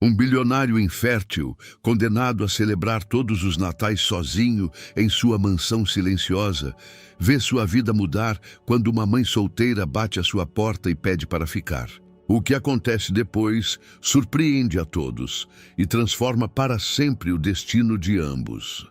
Um bilionário infértil, condenado a celebrar todos os natais sozinho em sua mansão silenciosa, vê sua vida mudar quando uma mãe solteira bate à sua porta e pede para ficar. O que acontece depois surpreende a todos e transforma para sempre o destino de ambos.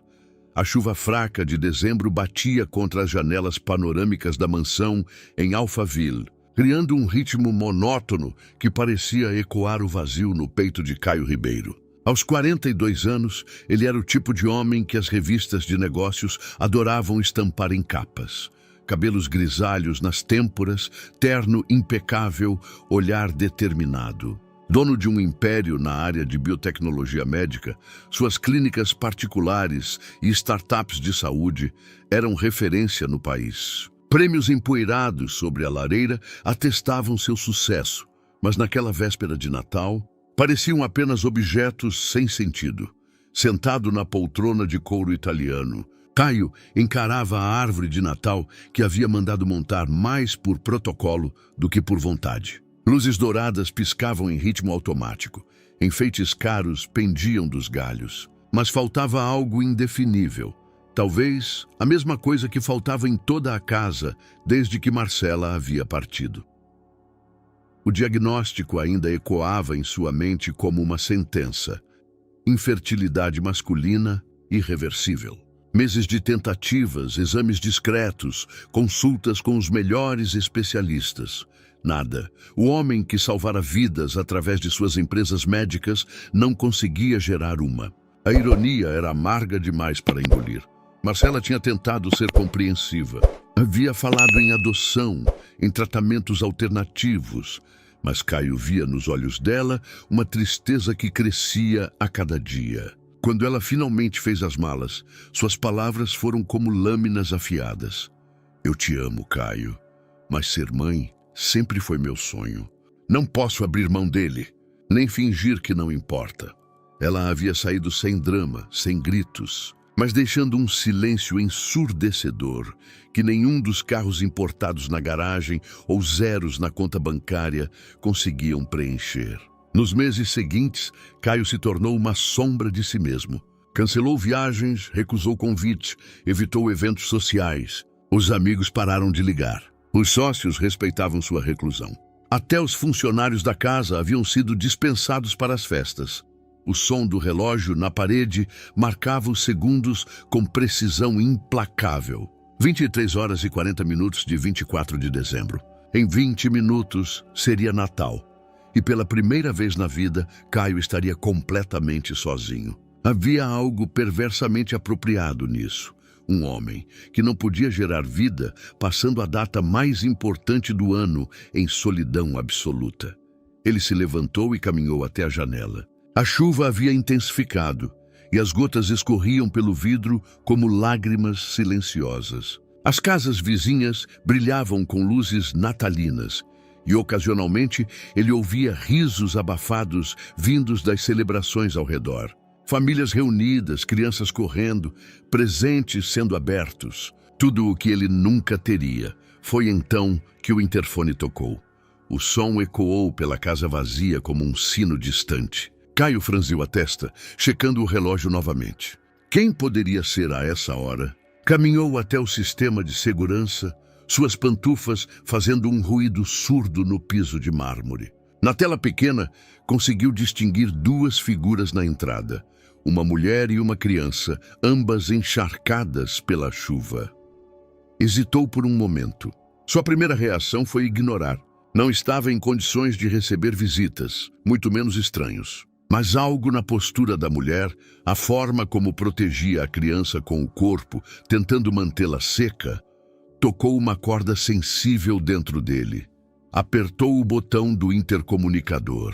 A chuva fraca de dezembro batia contra as janelas panorâmicas da mansão em Alphaville, criando um ritmo monótono que parecia ecoar o vazio no peito de Caio Ribeiro. Aos 42 anos, ele era o tipo de homem que as revistas de negócios adoravam estampar em capas. Cabelos grisalhos nas têmporas, terno impecável, olhar determinado. Dono de um império na área de biotecnologia médica, suas clínicas particulares e startups de saúde eram referência no país. Prêmios empoeirados sobre a lareira atestavam seu sucesso, mas naquela véspera de Natal, pareciam apenas objetos sem sentido. Sentado na poltrona de couro italiano, Caio encarava a árvore de Natal que havia mandado montar mais por protocolo do que por vontade. Luzes douradas piscavam em ritmo automático, enfeites caros pendiam dos galhos, mas faltava algo indefinível. Talvez a mesma coisa que faltava em toda a casa desde que Marcela havia partido. O diagnóstico ainda ecoava em sua mente como uma sentença: infertilidade masculina irreversível. Meses de tentativas, exames discretos, consultas com os melhores especialistas. Nada. O homem que salvara vidas através de suas empresas médicas não conseguia gerar uma. A ironia era amarga demais para engolir. Marcela tinha tentado ser compreensiva. Havia falado em adoção, em tratamentos alternativos, mas Caio via nos olhos dela uma tristeza que crescia a cada dia. Quando ela finalmente fez as malas, suas palavras foram como lâminas afiadas. Eu te amo, Caio, mas ser mãe sempre foi meu sonho. Não posso abrir mão dele, nem fingir que não importa. Ela havia saído sem drama, sem gritos, mas deixando um silêncio ensurdecedor que nenhum dos carros importados na garagem ou zeros na conta bancária conseguiam preencher. Nos meses seguintes, Caio se tornou uma sombra de si mesmo. Cancelou viagens, recusou convites, evitou eventos sociais. Os amigos pararam de ligar. Os sócios respeitavam sua reclusão. Até os funcionários da casa haviam sido dispensados para as festas. O som do relógio na parede marcava os segundos com precisão implacável. 23 horas e 40 minutos de 24 de dezembro. Em 20 minutos seria Natal. E pela primeira vez na vida, Caio estaria completamente sozinho. Havia algo perversamente apropriado nisso. Um homem que não podia gerar vida, passando a data mais importante do ano em solidão absoluta. Ele se levantou e caminhou até a janela. A chuva havia intensificado e as gotas escorriam pelo vidro como lágrimas silenciosas. As casas vizinhas brilhavam com luzes natalinas e, ocasionalmente, ele ouvia risos abafados vindos das celebrações ao redor. Famílias reunidas, crianças correndo, presentes sendo abertos. Tudo o que ele nunca teria. Foi então que o interfone tocou. O som ecoou pela casa vazia como um sino distante. Caio franziu a testa, checando o relógio novamente. Quem poderia ser a essa hora? Caminhou até o sistema de segurança, suas pantufas fazendo um ruído surdo no piso de mármore. Na tela pequena, conseguiu distinguir duas figuras na entrada. Uma mulher e uma criança, ambas encharcadas pela chuva. Hesitou por um momento. Sua primeira reação foi ignorar. Não estava em condições de receber visitas, muito menos estranhos. Mas algo na postura da mulher, a forma como protegia a criança com o corpo, tentando mantê-la seca, tocou uma corda sensível dentro dele. Apertou o botão do intercomunicador.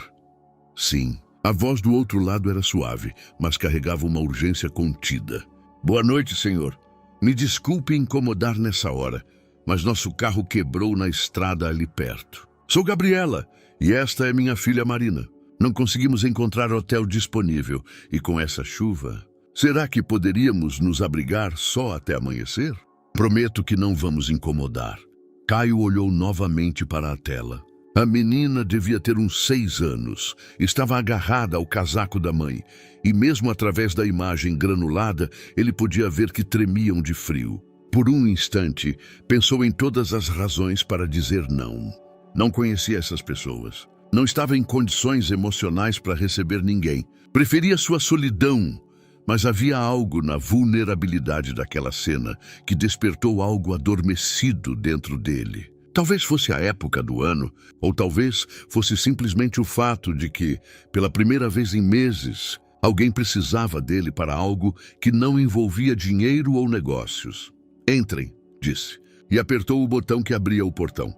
Sim, a voz do outro lado era suave, mas carregava uma urgência contida. Boa noite, senhor. Me desculpe incomodar nessa hora, mas nosso carro quebrou na estrada ali perto. Sou Gabriela, e esta é minha filha Marina. Não conseguimos encontrar hotel disponível, e com essa chuva... Será que poderíamos nos abrigar só até amanhecer? Prometo que não vamos incomodar. Caio olhou novamente para a tela. A menina devia ter uns 6 anos. Estava agarrada ao casaco da mãe, e mesmo através da imagem granulada, ele podia ver que tremiam de frio. Por um instante, pensou em todas as razões para dizer não. Não conhecia essas pessoas. Não estava em condições emocionais para receber ninguém. Preferia sua solidão, mas havia algo na vulnerabilidade daquela cena que despertou algo adormecido dentro dele. Talvez fosse a época do ano, ou talvez fosse simplesmente o fato de que, pela primeira vez em meses, alguém precisava dele para algo que não envolvia dinheiro ou negócios. "Entrem", disse, e apertou o botão que abria o portão.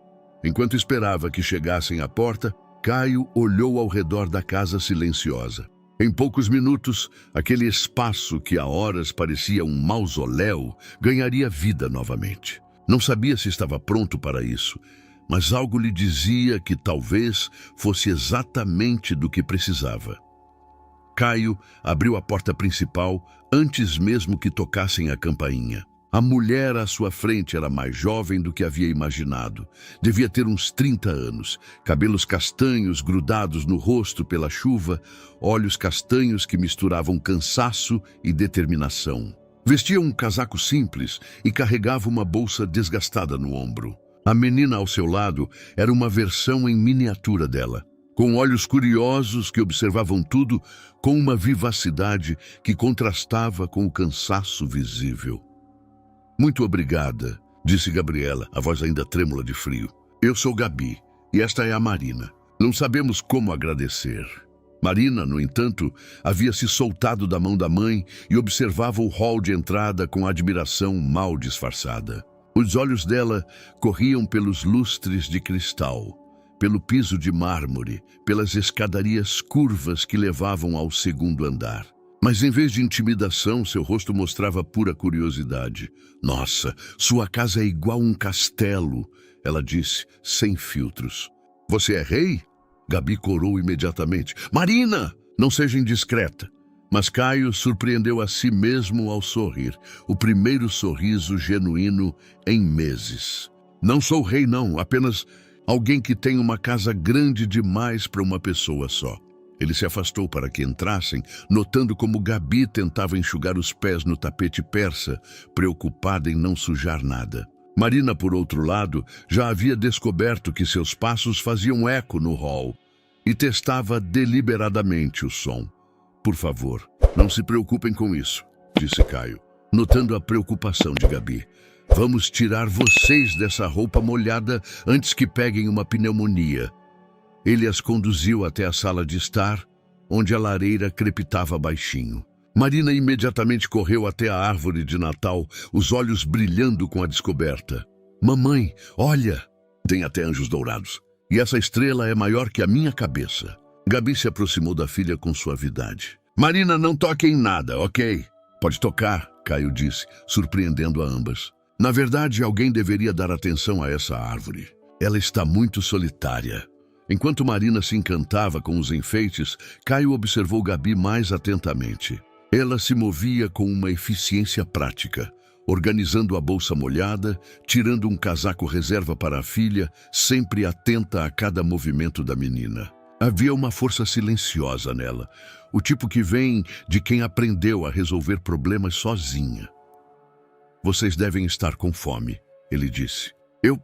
Enquanto esperava que chegassem à porta, Caio olhou ao redor da casa silenciosa. Em poucos minutos, aquele espaço que há horas parecia um mausoléu ganharia vida novamente. Não sabia se estava pronto para isso, mas algo lhe dizia que talvez fosse exatamente do que precisava. Caio abriu a porta principal antes mesmo que tocassem a campainha. A mulher à sua frente era mais jovem do que havia imaginado. Devia ter uns 30 anos, cabelos castanhos grudados no rosto pela chuva, olhos castanhos que misturavam cansaço e determinação. Vestia um casaco simples e carregava uma bolsa desgastada no ombro. A menina ao seu lado era uma versão em miniatura dela, com olhos curiosos que observavam tudo com uma vivacidade que contrastava com o cansaço visível. "Muito obrigada", disse Gabriela, a voz ainda trêmula de frio. "Eu sou Gabi, e esta é a Marina. Não sabemos como agradecer." Marina, no entanto, havia se soltado da mão da mãe e observava o hall de entrada com admiração mal disfarçada. Os olhos dela corriam pelos lustres de cristal, pelo piso de mármore, pelas escadarias curvas que levavam ao segundo andar. Mas em vez de intimidação, seu rosto mostrava pura curiosidade. "Nossa, sua casa é igual um castelo", ela disse, sem filtros. "Você é rei?" Gabi corou imediatamente. "Marina, não seja indiscreta." Mas Caio surpreendeu a si mesmo ao sorrir, o primeiro sorriso genuíno em meses. "Não sou rei, não, apenas alguém que tem uma casa grande demais para uma pessoa só." Ele se afastou para que entrassem, notando como Gabi tentava enxugar os pés no tapete persa, preocupada em não sujar nada. Marina, por outro lado, já havia descoberto que seus passos faziam eco no hall e testava deliberadamente o som. "Por favor, não se preocupem com isso", disse Caio, notando a preocupação de Gabi. "Vamos tirar vocês dessa roupa molhada antes que peguem uma pneumonia." Ele as conduziu até a sala de estar, onde a lareira crepitava baixinho. Marina imediatamente correu até a árvore de Natal, os olhos brilhando com a descoberta. "Mamãe, olha!" "Tem até anjos dourados. E essa estrela é maior que a minha cabeça." Gabi se aproximou da filha com suavidade. "Marina, não toque em nada, ok?" "Pode tocar", Caio disse, surpreendendo a ambas. "Na verdade, alguém deveria dar atenção a essa árvore. Ela está muito solitária." Enquanto Marina se encantava com os enfeites, Caio observou Gabi mais atentamente. Ela se movia com uma eficiência prática, organizando a bolsa molhada, tirando um casaco reserva para a filha, sempre atenta a cada movimento da menina. Havia uma força silenciosa nela, o tipo que vem de quem aprendeu a resolver problemas sozinha. "Vocês devem estar com fome", ele disse.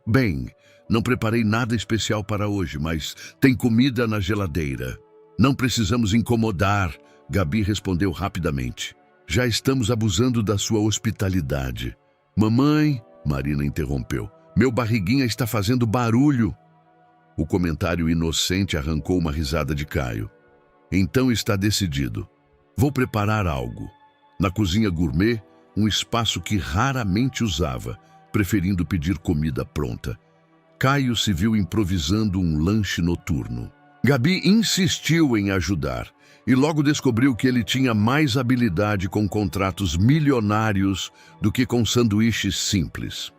Bem, não preparei nada especial para hoje, mas tem comida na geladeira." "Não precisamos incomodar", Gabi respondeu rapidamente. "Já estamos abusando da sua hospitalidade." "Mamãe", Marina interrompeu, "meu barriguinha está fazendo barulho." O comentário inocente arrancou uma risada de Caio. "Então está decidido. Vou preparar algo." Na cozinha gourmet, um espaço que raramente usava, preferindo pedir comida pronta. Caio se viu improvisando um lanche noturno. Gabi insistiu em ajudar e logo descobriu que ele tinha mais habilidade com contratos milionários do que com sanduíches simples.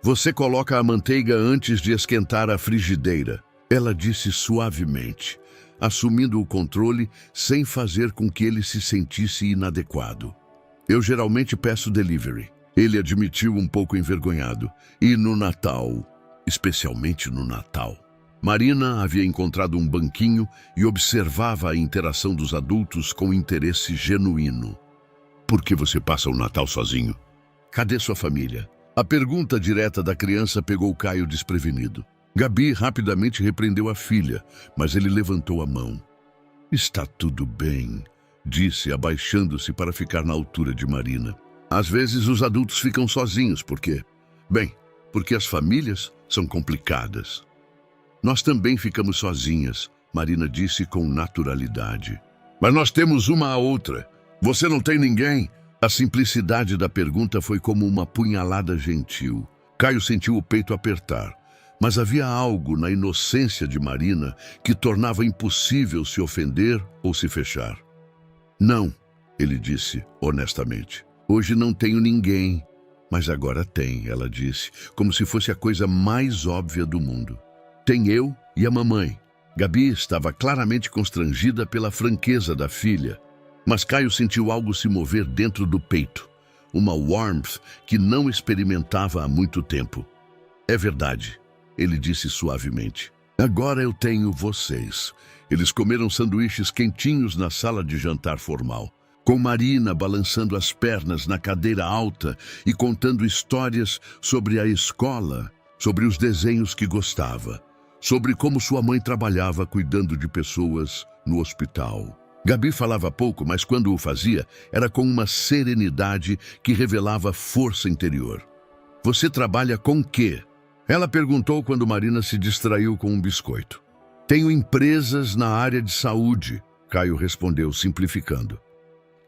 "Você coloca a manteiga antes de esquentar a frigideira", ela disse suavemente, assumindo o controle sem fazer com que ele se sentisse inadequado. "Eu geralmente peço delivery", ele admitiu um pouco envergonhado. "E no Natal?" especialmente no Natal. Marina havia encontrado um banquinho e observava a interação dos adultos com interesse genuíno. Por que você passa o Natal sozinho? Cadê sua família? A pergunta direta da criança pegou Caio desprevenido. Gabi rapidamente repreendeu a filha, mas ele levantou a mão. Está tudo bem, disse, abaixando-se para ficar na altura de Marina. Às vezes os adultos ficam sozinhos, por quê? Bem, porque as famílias são complicadas. Nós também ficamos sozinhas, Marina disse com naturalidade. Mas nós temos uma a outra. Você não tem ninguém? A simplicidade da pergunta foi como uma punhalada gentil. Caio sentiu o peito apertar, mas havia algo na inocência de Marina que tornava impossível se ofender ou se fechar. Não, ele disse honestamente. Hoje não tenho ninguém, mas agora tem, ela disse, como se fosse a coisa mais óbvia do mundo. Tem eu e a mamãe. Gabi estava claramente constrangida pela franqueza da filha, mas Caio sentiu algo se mover dentro do peito, uma warmth que não experimentava há muito tempo. É verdade, ele disse suavemente. Agora eu tenho vocês. Eles comeram sanduíches quentinhos na sala de jantar formal, com Marina balançando as pernas na cadeira alta e contando histórias sobre a escola, sobre os desenhos que gostava, sobre como sua mãe trabalhava cuidando de pessoas no hospital. Gabi falava pouco, mas quando o fazia, era com uma serenidade que revelava força interior. Você trabalha com quê? Ela perguntou quando Marina se distraiu com um biscoito. Tenho empresas na área de saúde, Caio respondeu, simplificando.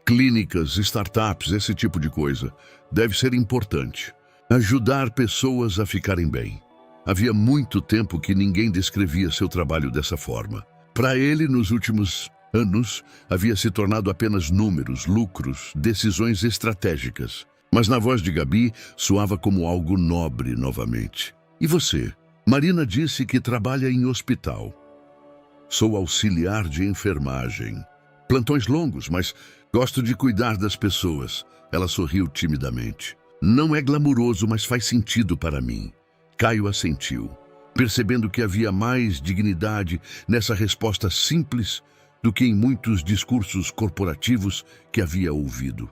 Clínicas, startups, esse tipo de coisa. Deve ser importante. Ajudar pessoas a ficarem bem. Havia muito tempo que ninguém descrevia seu trabalho dessa forma. Para ele, nos últimos anos, havia se tornado apenas números, lucros, decisões estratégicas. Mas na voz de Gabi, soava como algo nobre novamente. E você? Marina disse que trabalha em hospital. Sou auxiliar de enfermagem. Plantões longos, mas gosto de cuidar das pessoas. Ela sorriu timidamente. Não é glamuroso, mas faz sentido para mim. Caio assentiu, percebendo que havia mais dignidade nessa resposta simples do que em muitos discursos corporativos que havia ouvido.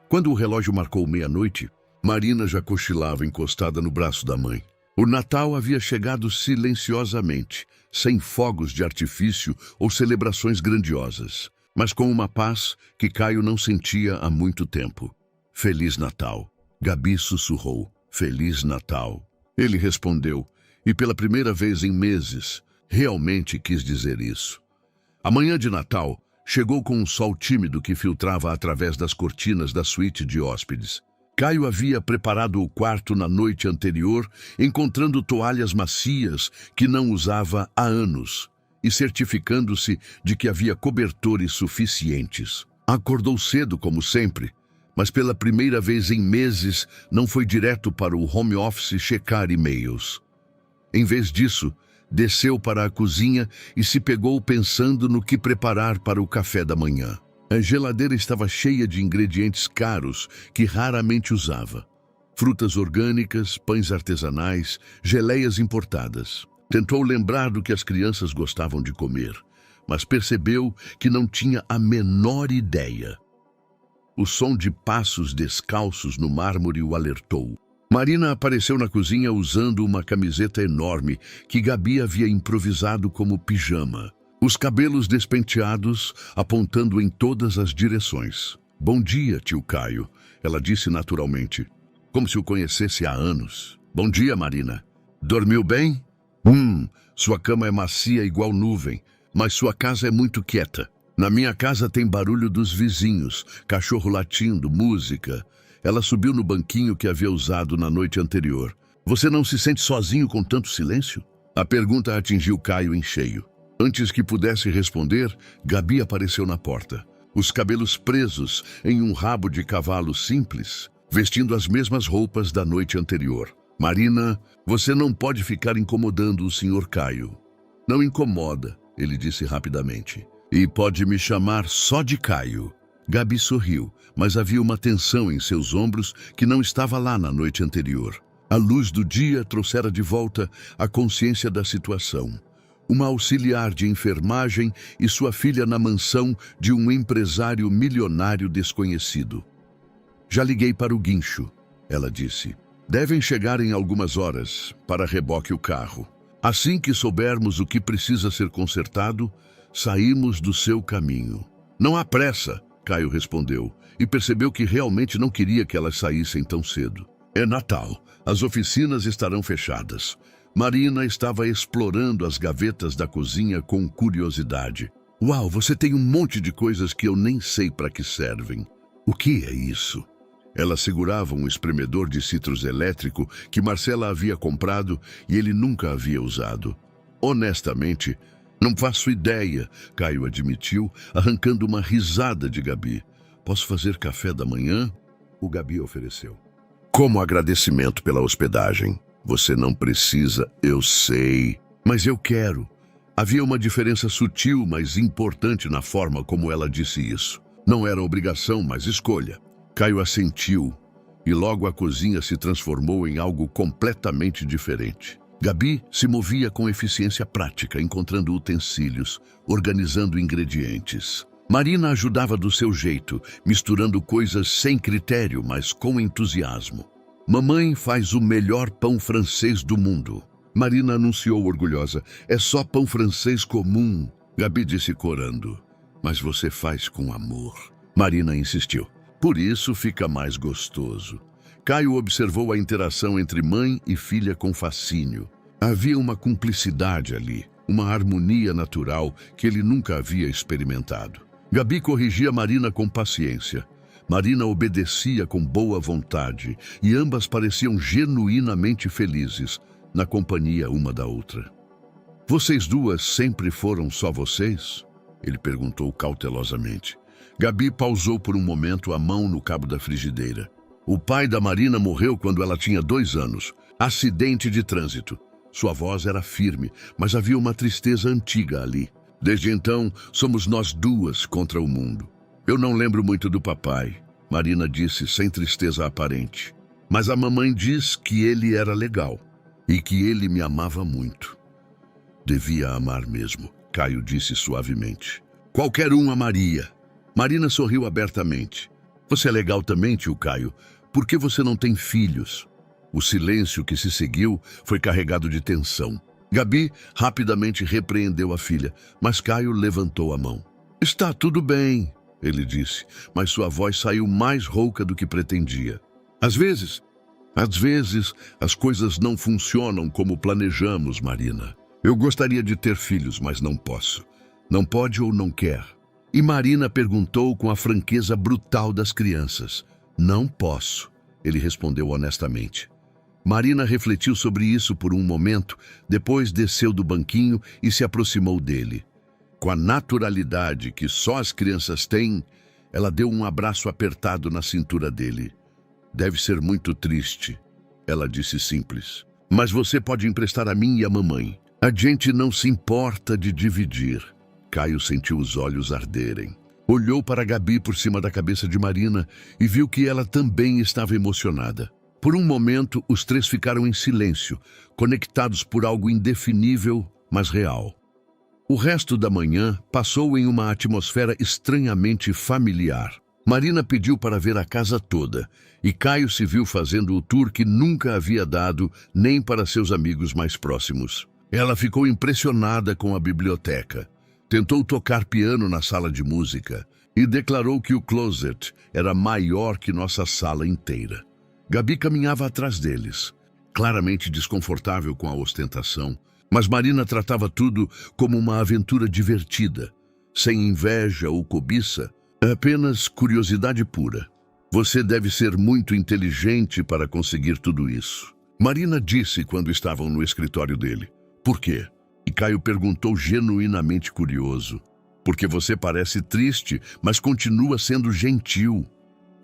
Quando o relógio marcou meia-noite, Marina já cochilava encostada no braço da mãe. O Natal havia chegado silenciosamente, sem fogos de artifício ou celebrações grandiosas, mas com uma paz que Caio não sentia há muito tempo. Feliz Natal, Gabi sussurrou. Feliz Natal. Ele respondeu, e pela primeira vez em meses, realmente quis dizer isso. A manhã de Natal chegou com um sol tímido que filtrava através das cortinas da suíte de hóspedes. Caio havia preparado o quarto na noite anterior, encontrando toalhas macias que não usava há anos e certificando-se de que havia cobertores suficientes. Acordou cedo, como sempre, mas pela primeira vez em meses não foi direto para o home office checar e-mails. Em vez disso, desceu para a cozinha e se pegou pensando no que preparar para o café da manhã. A geladeira estava cheia de ingredientes caros que raramente usava. Frutas orgânicas, pães artesanais, geleias importadas. Tentou lembrar do que as crianças gostavam de comer, mas percebeu que não tinha a menor ideia. O som de passos descalços no mármore o alertou. Marina apareceu na cozinha usando uma camiseta enorme que Gabi havia improvisado como pijama. Os cabelos despenteados, apontando em todas as direções. Bom dia, tio Caio, ela disse naturalmente, como se o conhecesse há anos. Bom dia, Marina. Dormiu bem? Sua cama é macia igual nuvem, mas sua casa é muito quieta. Na minha casa tem barulho dos vizinhos, cachorro latindo, música. Ela subiu no banquinho que havia usado na noite anterior. Você não se sente sozinho com tanto silêncio? A pergunta atingiu Caio em cheio. Antes que pudesse responder, Gabi apareceu na porta. Os cabelos presos em um rabo de cavalo simples, vestindo as mesmas roupas da noite anterior. Marina, você não pode ficar incomodando o Sr. Caio. Não incomoda, ele disse rapidamente. E pode me chamar só de Caio. Gabi sorriu, mas havia uma tensão em seus ombros que não estava lá na noite anterior. A luz do dia trouxera de volta a consciência da situação. Uma auxiliar de enfermagem e sua filha na mansão de um empresário milionário desconhecido. Já liguei para o guincho, ela disse. Devem chegar em algumas horas para reboque o carro. Assim que soubermos o que precisa ser consertado, saímos do seu caminho. Não há pressa, Caio respondeu, e percebeu que realmente não queria que elas saíssem tão cedo. É Natal. As oficinas estarão fechadas. Marina estava explorando as gavetas da cozinha com curiosidade. Uau, você tem um monte de coisas que eu nem sei para que servem. O que é isso? Ela segurava um espremedor de citros elétrico que Marcela havia comprado e ele nunca havia usado. Honestamente, não faço ideia, Caio admitiu, arrancando uma risada de Gabi. Posso fazer café da manhã? O Gabi ofereceu. Como agradecimento pela hospedagem. Você não precisa, eu sei, mas eu quero. Havia uma diferença sutil, mas importante na forma como ela disse isso. Não era obrigação, mas escolha. Caio assentiu, e logo a cozinha se transformou em algo completamente diferente. Gabi se movia com eficiência prática, encontrando utensílios, organizando ingredientes. Marina ajudava do seu jeito, misturando coisas sem critério, mas com entusiasmo. Mamãe faz o melhor pão francês do mundo. Marina anunciou orgulhosa. É só pão francês comum. Gabi disse corando. Mas você faz com amor. Marina insistiu. Por isso fica mais gostoso. Caio observou a interação entre mãe e filha com fascínio. Havia uma cumplicidade ali, uma harmonia natural que ele nunca havia experimentado. Gabi corrigia Marina com paciência. Marina obedecia com boa vontade e ambas pareciam genuinamente felizes na companhia uma da outra. Vocês duas sempre foram só vocês? Ele perguntou cautelosamente. Gabi pausou por um momento, a mão no cabo da frigideira. O pai da Marina morreu quando ela tinha 2 anos. Acidente de trânsito. Sua voz era firme, mas havia uma tristeza antiga ali. Desde então, somos nós duas contra o mundo. Eu não lembro muito do papai, Marina disse sem tristeza aparente. Mas a mamãe diz que ele era legal e que ele me amava muito. Devia amar mesmo, Caio disse suavemente. Qualquer um amaria. Marina sorriu abertamente. Você é legal também, tio Caio. Por que você não tem filhos? O silêncio que se seguiu foi carregado de tensão. Gabi rapidamente repreendeu a filha, mas Caio levantou a mão. Está tudo bem, ele disse, mas sua voz saiu mais rouca do que pretendia. Às vezes, as coisas não funcionam como planejamos, Marina. Eu gostaria de ter filhos, mas não posso. Não pode ou não quer. E Marina perguntou com a franqueza brutal das crianças. Não posso, ele respondeu honestamente. Marina refletiu sobre isso por um momento, depois desceu do banquinho e se aproximou dele. Com a naturalidade que só as crianças têm, ela deu um abraço apertado na cintura dele. Deve ser muito triste, ela disse simples. Mas você pode emprestar a mim e a mamãe. A gente não se importa de dividir. Caio sentiu os olhos arderem. Olhou para Gabi por cima da cabeça de Marina e viu que ela também estava emocionada. Por um momento, os três ficaram em silêncio, conectados por algo indefinível, mas real. O resto da manhã passou em uma atmosfera estranhamente familiar. Marina pediu para ver a casa toda, e Caio se viu fazendo o tour que nunca havia dado nem para seus amigos mais próximos. Ela ficou impressionada com a biblioteca. Tentou tocar piano na sala de música e declarou que o closet era maior que nossa sala inteira. Gabi caminhava atrás deles, claramente desconfortável com a ostentação, mas Marina tratava tudo como uma aventura divertida, sem inveja ou cobiça, apenas curiosidade pura. Você deve ser muito inteligente para conseguir tudo isso. Marina disse quando estavam no escritório dele. Por quê? E Caio perguntou genuinamente curioso. Porque você parece triste, mas continua sendo gentil.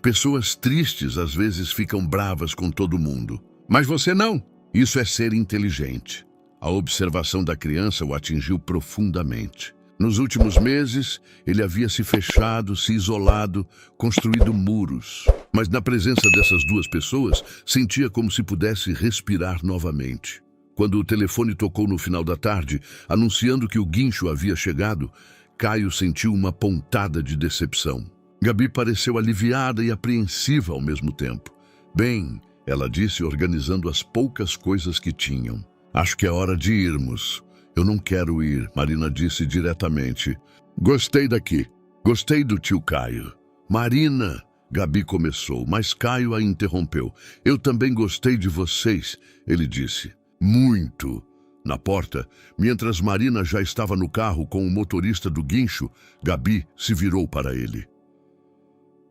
Pessoas tristes às vezes ficam bravas com todo mundo. Mas você não. Isso é ser inteligente. A observação da criança o atingiu profundamente. Nos últimos meses, ele havia se fechado, se isolado, construído muros. Mas na presença dessas duas pessoas, sentia como se pudesse respirar novamente. Quando o telefone tocou no final da tarde, anunciando que o guincho havia chegado, Caio sentiu uma pontada de decepção. Gabi pareceu aliviada e apreensiva ao mesmo tempo. Bem, ela disse, organizando as poucas coisas que tinham. Acho que é hora de irmos. Eu não quero ir, Marina disse diretamente. Gostei daqui. Gostei do tio Caio. Marina, Gabi começou, mas Caio a interrompeu. Eu também gostei de vocês, ele disse. Muito. Na porta, mientras Marina já estava no carro com o motorista do guincho, Gabi se virou para ele.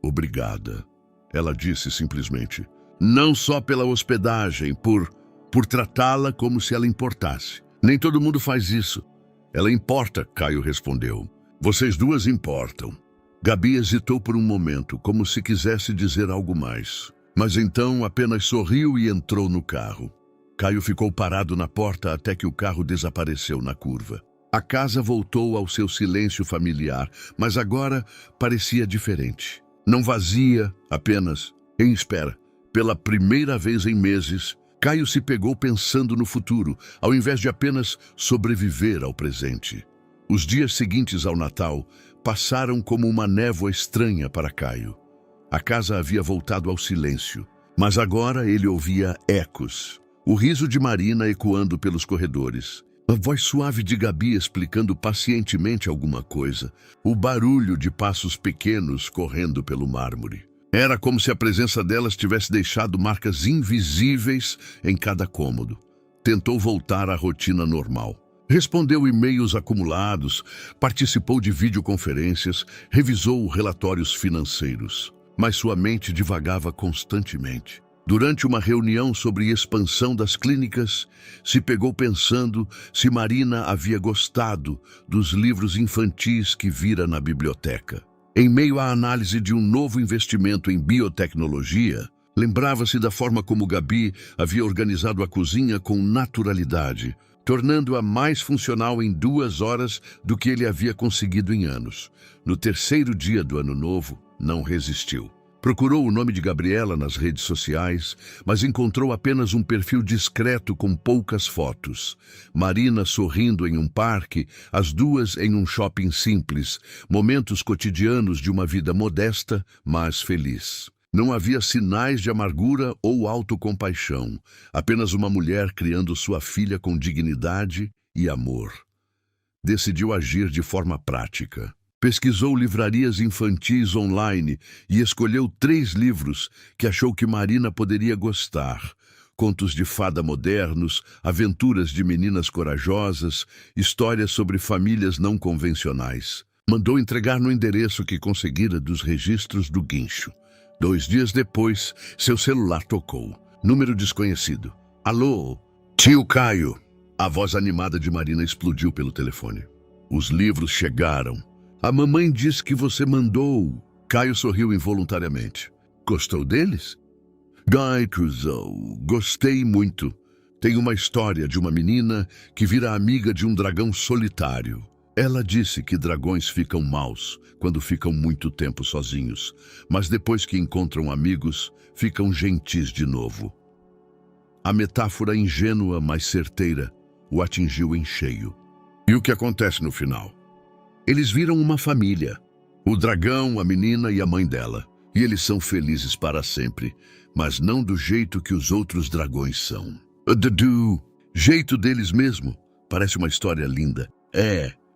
Obrigada, ela disse simplesmente. Não só pela hospedagem, por tratá-la como se ela importasse. Nem todo mundo faz isso. Ela importa, Caio respondeu. Vocês duas importam. Gabi hesitou por um momento, como se quisesse dizer algo mais. Mas então apenas sorriu e entrou no carro. Caio ficou parado na porta até que o carro desapareceu na curva. A casa voltou ao seu silêncio familiar, mas agora parecia diferente. Não vazia, apenas em espera. Pela primeira vez em meses, Caio se pegou pensando no futuro, ao invés de apenas sobreviver ao presente. Os dias seguintes ao Natal passaram como uma névoa estranha para Caio. A casa havia voltado ao silêncio, mas agora ele ouvia ecos. O riso de Marina ecoando pelos corredores. A voz suave de Gabi explicando pacientemente alguma coisa. O barulho de passos pequenos correndo pelo mármore. Era como se a presença delas tivesse deixado marcas invisíveis em cada cômodo. Tentou voltar à rotina normal. Respondeu e-mails acumulados, participou de videoconferências, revisou relatórios financeiros. Mas sua mente divagava constantemente. Durante uma reunião sobre expansão das clínicas, se pegou pensando se Marina havia gostado dos livros infantis que vira na biblioteca. Em meio à análise de um novo investimento em biotecnologia, lembrava-se da forma como Gabi havia organizado a cozinha com naturalidade, tornando-a mais funcional em 2 horas do que ele havia conseguido em anos. No terceiro dia do ano novo, não resistiu. Procurou o nome de Gabriela nas redes sociais, mas encontrou apenas um perfil discreto com poucas fotos. Marina sorrindo em um parque, as duas em um shopping simples, momentos cotidianos de uma vida modesta, mas feliz. Não havia sinais de amargura ou autocompaixão, apenas uma mulher criando sua filha com dignidade e amor. Decidiu agir de forma prática. Pesquisou livrarias infantis online e escolheu 3 livros que achou que Marina poderia gostar. Contos de fada modernos, aventuras de meninas corajosas, histórias sobre famílias não convencionais. Mandou entregar no endereço que conseguira dos registros do guincho. 2 dias depois, seu celular tocou. Número desconhecido. Alô? Tio Caio. A voz animada de Marina explodiu pelo telefone. Os livros chegaram. A mamãe disse que você mandou. Caio sorriu involuntariamente. Gostou deles? Guy Cruzou. Gostei muito. Tem uma história de uma menina que vira amiga de um dragão solitário. Ela disse que dragões ficam maus quando ficam muito tempo sozinhos, mas depois que encontram amigos, ficam gentis de novo. A metáfora ingênua, mas certeira, o atingiu em cheio. E o que acontece no final? Eles viram uma família. O dragão, a menina e a mãe dela. E eles são felizes para sempre, mas não do jeito que os outros dragões são. Do jeito deles mesmo. Parece uma história linda.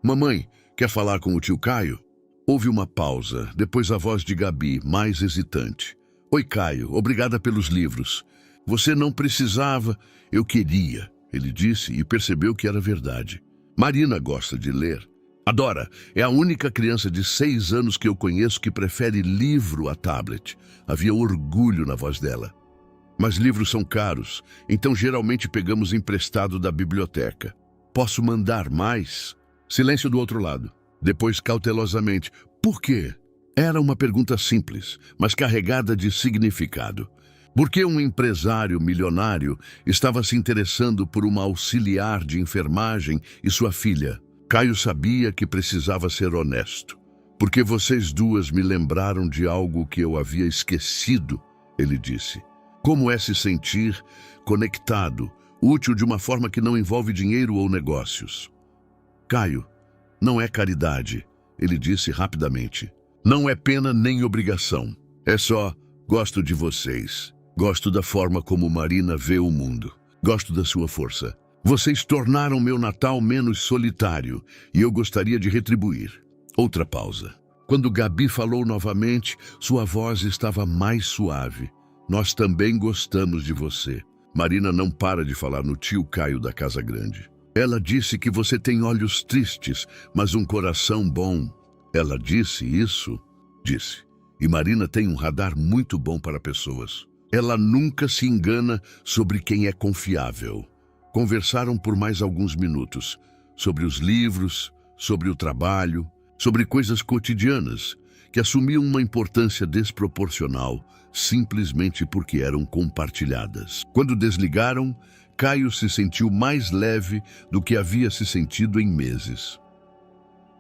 Mamãe, quer falar com o tio Caio? Houve uma pausa, depois a voz de Gabi, mais hesitante. Oi, Caio, obrigada pelos livros. Você não precisava, eu queria, ele disse e percebeu que era verdade. Marina gosta de ler. Adora, é a única criança de 6 anos que eu conheço que prefere livro a tablet. Havia orgulho na voz dela. Mas livros são caros, então geralmente pegamos emprestado da biblioteca. Posso mandar mais? Silêncio do outro lado. Depois, cautelosamente. Por quê? Era uma pergunta simples, mas carregada de significado. Por que um empresário milionário estava se interessando por uma auxiliar de enfermagem e sua filha? Caio sabia que precisava ser honesto. Porque vocês duas me lembraram de algo que eu havia esquecido, ele disse. Como é se sentir conectado, útil de uma forma que não envolve dinheiro ou negócios? Caio, não é caridade, ele disse rapidamente. Não é pena nem obrigação. É só, gosto de vocês. Gosto da forma como Marina vê o mundo. Gosto da sua força. Vocês tornaram meu Natal menos solitário e eu gostaria de retribuir. Outra pausa. Quando Gabi falou novamente, sua voz estava mais suave. Nós também gostamos de você. Marina não para de falar no tio Caio da Casa Grande. Ela disse que você tem olhos tristes, mas um coração bom. Ela disse isso? Disse. E Marina tem um radar muito bom para pessoas. Ela nunca se engana sobre quem é confiável. Conversaram por mais alguns minutos. Sobre os livros, sobre o trabalho, sobre coisas cotidianas que assumiam uma importância desproporcional simplesmente porque eram compartilhadas. Quando desligaram, Caio se sentiu mais leve do que havia se sentido em meses.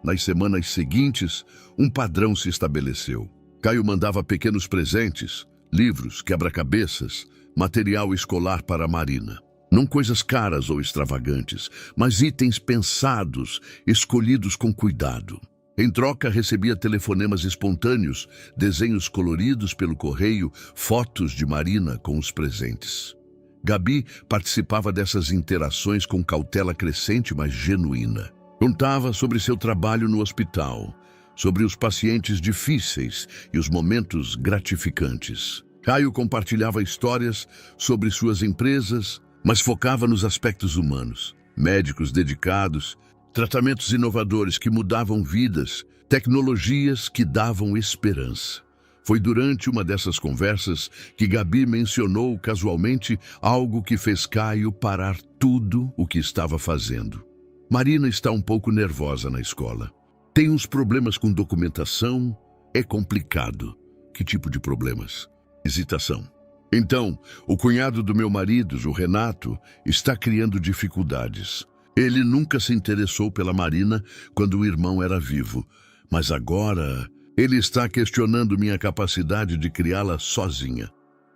Nas semanas seguintes, um padrão se estabeleceu. Caio mandava pequenos presentes, livros, quebra-cabeças, material escolar para Marina. Não coisas caras ou extravagantes, mas itens pensados, escolhidos com cuidado. Em troca, recebia telefonemas espontâneos, desenhos coloridos pelo correio, fotos de Marina com os presentes. Gabi participava dessas interações com cautela crescente, mas genuína. Contava sobre seu trabalho no hospital, sobre os pacientes difíceis e os momentos gratificantes. Caio compartilhava histórias sobre suas empresas, mas focava nos aspectos humanos. Médicos dedicados, tratamentos inovadores que mudavam vidas, tecnologias que davam esperança. Foi durante uma dessas conversas que Gabi mencionou casualmente algo que fez Caio parar tudo o que estava fazendo. Marina está um pouco nervosa na escola. Tem uns problemas com documentação. É complicado. Que tipo de problemas? Hesitação. Então, o cunhado do meu marido, o Renato, está criando dificuldades. Ele nunca se interessou pela Marina quando o irmão era vivo, mas agora ele está questionando minha capacidade de criá-la sozinha.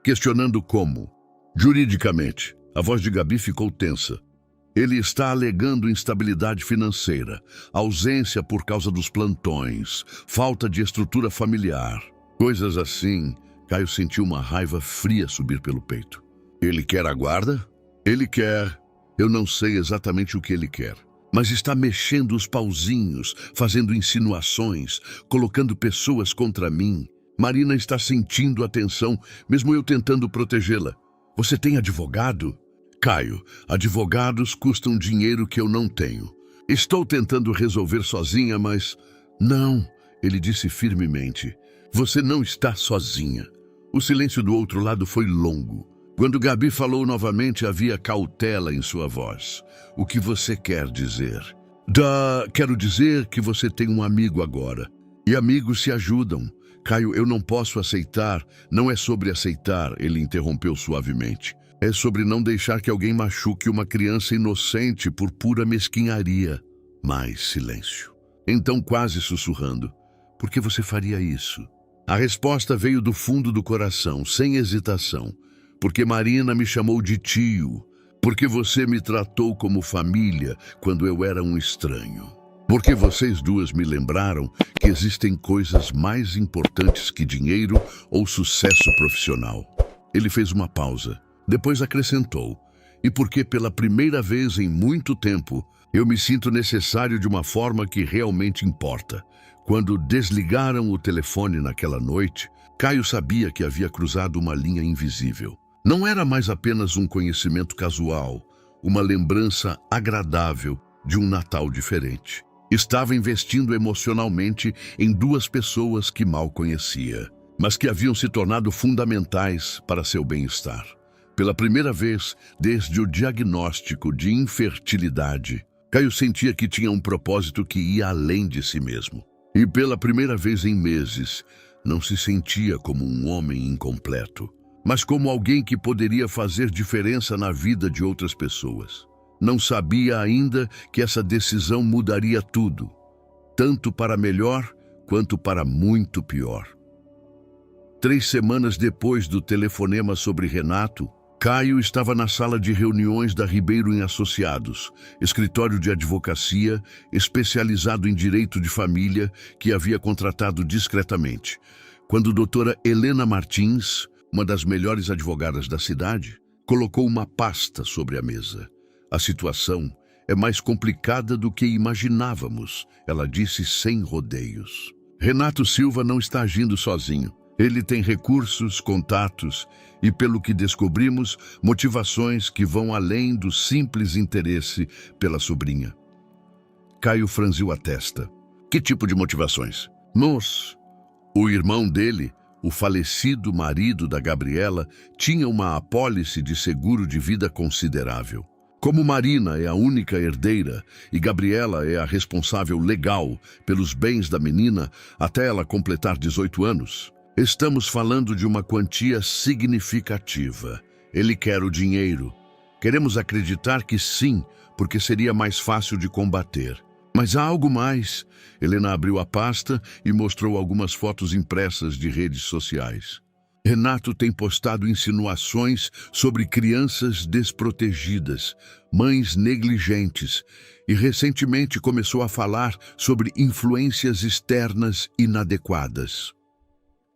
Questionando como? Juridicamente. A voz de Gabi ficou tensa. Ele está alegando instabilidade financeira, ausência por causa dos plantões, falta de estrutura familiar. Coisas assim. Caio sentiu uma raiva fria subir pelo peito. Ele quer a guarda? Ele quer. Eu não sei exatamente o que ele quer, mas está mexendo os pauzinhos, fazendo insinuações, colocando pessoas contra mim. Marina está sentindo a tensão, mesmo eu tentando protegê-la. Você tem advogado? Caio, advogados custam dinheiro que eu não tenho. Estou tentando resolver sozinha, mas... Não, ele disse firmemente. Você não está sozinha. O silêncio do outro lado foi longo. Quando Gabi falou novamente, havia cautela em sua voz. O que você quer dizer? Quero dizer que você tem um amigo agora. E amigos se ajudam. Caio, eu não posso aceitar. Não é sobre aceitar, ele interrompeu suavemente. É sobre não deixar que alguém machuque uma criança inocente por pura mesquinharia. Mais silêncio. Então, quase sussurrando. Por que você faria isso? A resposta veio do fundo do coração, sem hesitação. Porque Marina me chamou de tio. Porque você me tratou como família quando eu era um estranho. Porque vocês duas me lembraram que existem coisas mais importantes que dinheiro ou sucesso profissional. Ele fez uma pausa. Depois acrescentou. E porque pela primeira vez em muito tempo, eu me sinto necessário de uma forma que realmente importa. Quando desligaram o telefone naquela noite, Caio sabia que havia cruzado uma linha invisível. Não era mais apenas um conhecimento casual, uma lembrança agradável de um Natal diferente. Estava investindo emocionalmente em duas pessoas que mal conhecia, mas que haviam se tornado fundamentais para seu bem-estar. Pela primeira vez, desde o diagnóstico de infertilidade, Caio sentia que tinha um propósito que ia além de si mesmo. E pela primeira vez em meses, não se sentia como um homem incompleto, mas como alguém que poderia fazer diferença na vida de outras pessoas. Não sabia ainda que essa decisão mudaria tudo, tanto para melhor quanto para muito pior. 3 semanas depois do telefonema sobre Renato, Caio estava na sala de reuniões da Ribeiro em Associados, escritório de advocacia especializado em direito de família que havia contratado discretamente, quando a doutora Helena Martins, uma das melhores advogadas da cidade, colocou uma pasta sobre a mesa. A situação é mais complicada do que imaginávamos, ela disse sem rodeios. Renato Silva não está agindo sozinho. Ele tem recursos, contatos e, pelo que descobrimos, motivações que vão além do simples interesse pela sobrinha. Caio franziu a testa. Que tipo de motivações? Moço, o irmão dele, o falecido marido da Gabriela, tinha uma apólice de seguro de vida considerável. Como Marina é a única herdeira e Gabriela é a responsável legal pelos bens da menina até ela completar 18 anos, estamos falando de uma quantia significativa. Ele quer o dinheiro. Queremos acreditar que sim, porque seria mais fácil de combater. Mas há algo mais. Helena abriu a pasta e mostrou algumas fotos impressas de redes sociais. Renato tem postado insinuações sobre crianças desprotegidas, mães negligentes, e recentemente começou a falar sobre influências externas inadequadas.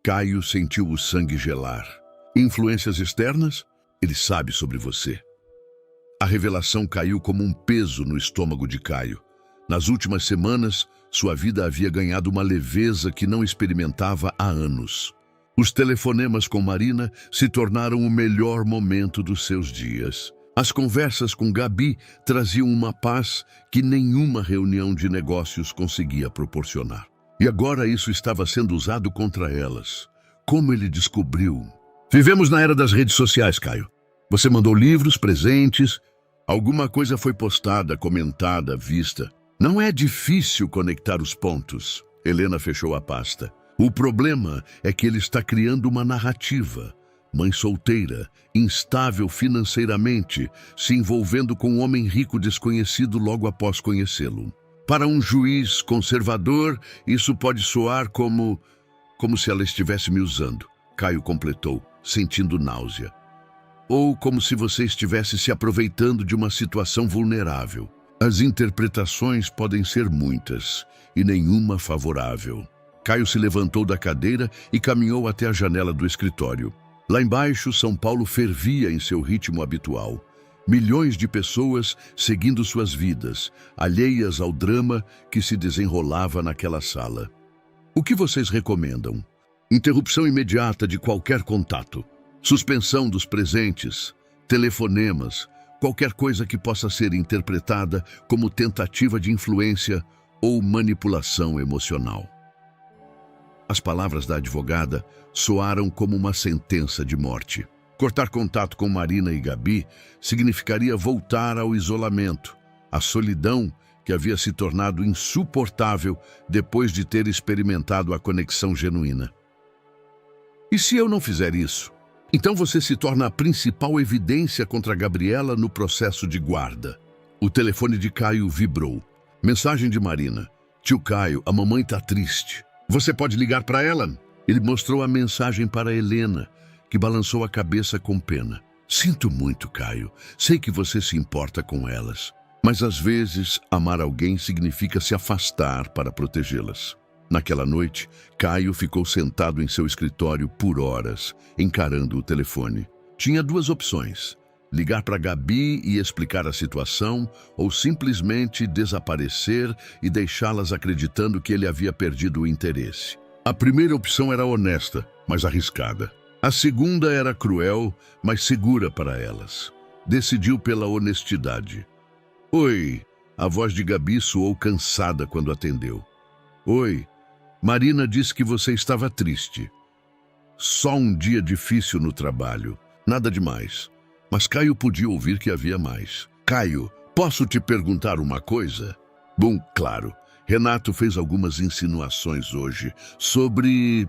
Caio sentiu o sangue gelar. Influências externas? Ele sabe sobre você. A revelação caiu como um peso no estômago de Caio. Nas últimas semanas, sua vida havia ganhado uma leveza que não experimentava há anos. Os telefonemas com Marina se tornaram o melhor momento dos seus dias. As conversas com Gabi traziam uma paz que nenhuma reunião de negócios conseguia proporcionar. E agora isso estava sendo usado contra elas. Como ele descobriu? Vivemos na era das redes sociais, Caio. Você mandou livros, presentes, alguma coisa foi postada, comentada, vista. Não é difícil conectar os pontos. Helena fechou a pasta. O problema é que ele está criando uma narrativa. Mãe solteira, instável financeiramente, se envolvendo com um homem rico desconhecido logo após conhecê-lo. Para um juiz conservador, isso pode soar como se ela estivesse me usando. Caio completou, sentindo náusea. Ou como se você estivesse se aproveitando de uma situação vulnerável. As interpretações podem ser muitas, e nenhuma favorável. Caio se levantou da cadeira e caminhou até a janela do escritório. Lá embaixo, São Paulo fervia em seu ritmo habitual. Milhões de pessoas seguindo suas vidas, alheias ao drama que se desenrolava naquela sala. O que vocês recomendam? Interrupção imediata de qualquer contato. Suspensão dos presentes, telefonemas, qualquer coisa que possa ser interpretada como tentativa de influência ou manipulação emocional. As palavras da advogada soaram como uma sentença de morte. Cortar contato com Marina e Gabi significaria voltar ao isolamento, à solidão que havia se tornado insuportável depois de ter experimentado a conexão genuína. E se eu não fizer isso? Então você se torna a principal evidência contra Gabriela no processo de guarda. O telefone de Caio vibrou. Mensagem de Marina. Tio Caio, a mamãe tá triste. Você pode ligar para ela? Ele mostrou a mensagem para Helena, que balançou a cabeça com pena. Sinto muito, Caio. Sei que você se importa com elas. Mas às vezes, amar alguém significa se afastar para protegê-las. Naquela noite, Caio ficou sentado em seu escritório por horas, encarando o telefone. Tinha 2 opções: ligar para Gabi e explicar a situação, ou simplesmente desaparecer e deixá-las acreditando que ele havia perdido o interesse. A primeira opção era honesta, mas arriscada. A segunda era cruel, mas segura para elas. Decidiu pela honestidade. Oi, a voz de Gabi soou cansada quando atendeu. Oi, Marina disse que você estava triste. Só um dia difícil no trabalho, nada demais. Mas Caio podia ouvir que havia mais. Caio, posso te perguntar uma coisa? Bom, claro. Renato fez algumas insinuações hoje sobre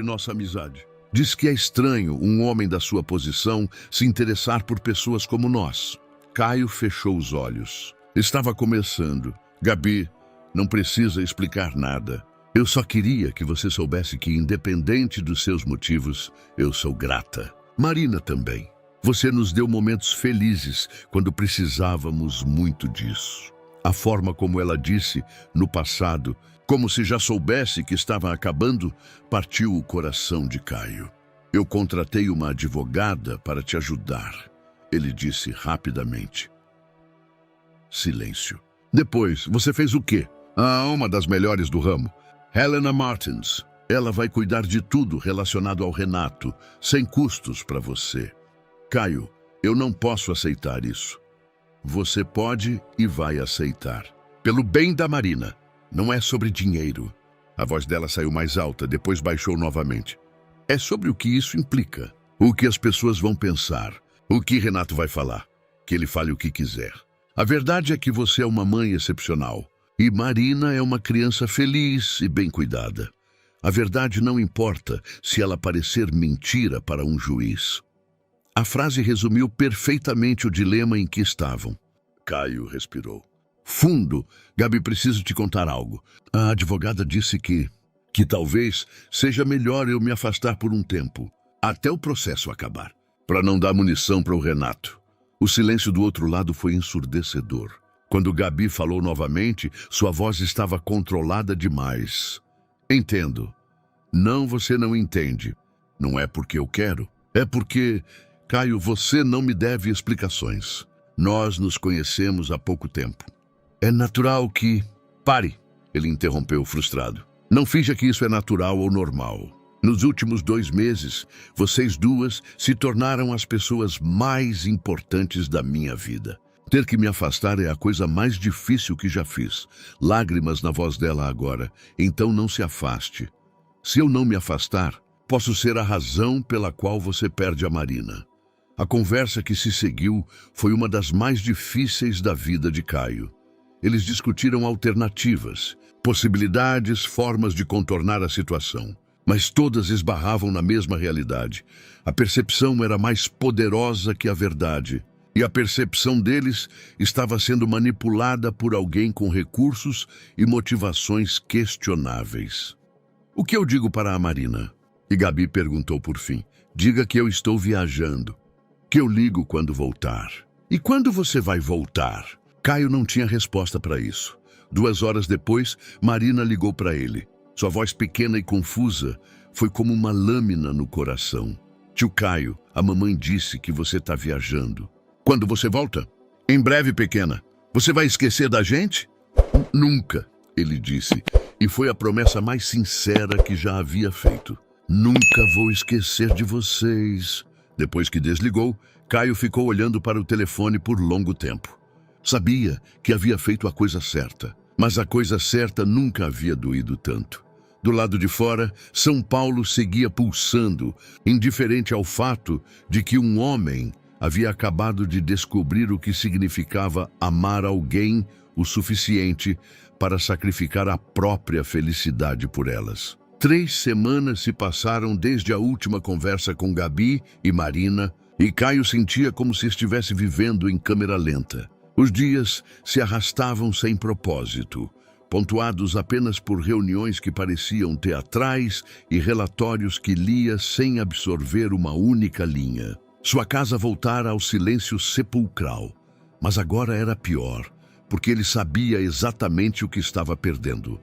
nossa amizade. Diz que é estranho um homem da sua posição se interessar por pessoas como nós. Caio fechou os olhos. Estava começando. Gabi, não precisa explicar nada. Eu só queria que você soubesse que, independente dos seus motivos, eu sou grata. Marina também. Você nos deu momentos felizes quando precisávamos muito disso. A forma como ela disse, no passado, como se já soubesse que estava acabando, partiu o coração de Caio. Eu contratei uma advogada para te ajudar, ele disse rapidamente. Silêncio. Depois, você fez o quê? Uma das melhores do ramo. Helena Martins. Ela vai cuidar de tudo relacionado ao Renato, sem custos para você. Caio, eu não posso aceitar isso. Você pode e vai aceitar. Pelo bem da Marina. Não é sobre dinheiro. A voz dela saiu mais alta, depois baixou novamente. É sobre o que isso implica. O que as pessoas vão pensar. O que Renato vai falar. Que ele fale o que quiser. A verdade é que você é uma mãe excepcional. E Marina é uma criança feliz e bem cuidada. A verdade não importa se ela parecer mentira para um juiz. A frase resumiu perfeitamente o dilema em que estavam. Caio respirou. Fundo, Gabi, preciso te contar algo. A advogada disse que talvez seja melhor eu me afastar por um tempo, até o processo acabar, para não dar munição para o Renato. O silêncio do outro lado foi ensurdecedor. Quando Gabi falou novamente, sua voz estava controlada demais. Entendo. Não, você não entende. Não é porque eu quero. É porque, Caio, você não me deve explicações. Nós nos conhecemos há pouco tempo. É natural que... Pare, ele interrompeu frustrado. Não finja que isso é natural ou normal. Nos últimos 2 meses, vocês duas se tornaram as pessoas mais importantes da minha vida. Ter que me afastar é a coisa mais difícil que já fiz. Lágrimas na voz dela agora. Então não se afaste. Se eu não me afastar, posso ser a razão pela qual você perde a Marina. A conversa que se seguiu foi uma das mais difíceis da vida de Caio. Eles discutiram alternativas, possibilidades, formas de contornar a situação. Mas todas esbarravam na mesma realidade. A percepção era mais poderosa que a verdade. E a percepção deles estava sendo manipulada por alguém com recursos e motivações questionáveis. O que eu digo para a Marina? E Gabi perguntou por fim. Diga que eu estou viajando. Que eu ligo quando voltar. E quando você vai voltar? Caio não tinha resposta para isso. 2 horas depois, Marina ligou para ele. Sua voz pequena e confusa foi como uma lâmina no coração. Tio Caio, a mamãe disse que você está viajando. Quando você volta? Em breve, pequena. Você vai esquecer da gente? Nunca, ele disse. E foi a promessa mais sincera que já havia feito. Nunca vou esquecer de vocês. Depois que desligou, Caio ficou olhando para o telefone por longo tempo. Sabia que havia feito a coisa certa, mas a coisa certa nunca havia doído tanto. Do lado de fora, São Paulo seguia pulsando, indiferente ao fato de que um homem havia acabado de descobrir o que significava amar alguém o suficiente para sacrificar a própria felicidade por elas. 3 semanas se passaram desde a última conversa com Gabi e Marina, e Caio sentia como se estivesse vivendo em câmera lenta. Os dias se arrastavam sem propósito, pontuados apenas por reuniões que pareciam teatrais e relatórios que lia sem absorver uma única linha. Sua casa voltara ao silêncio sepulcral, mas agora era pior, porque ele sabia exatamente o que estava perdendo.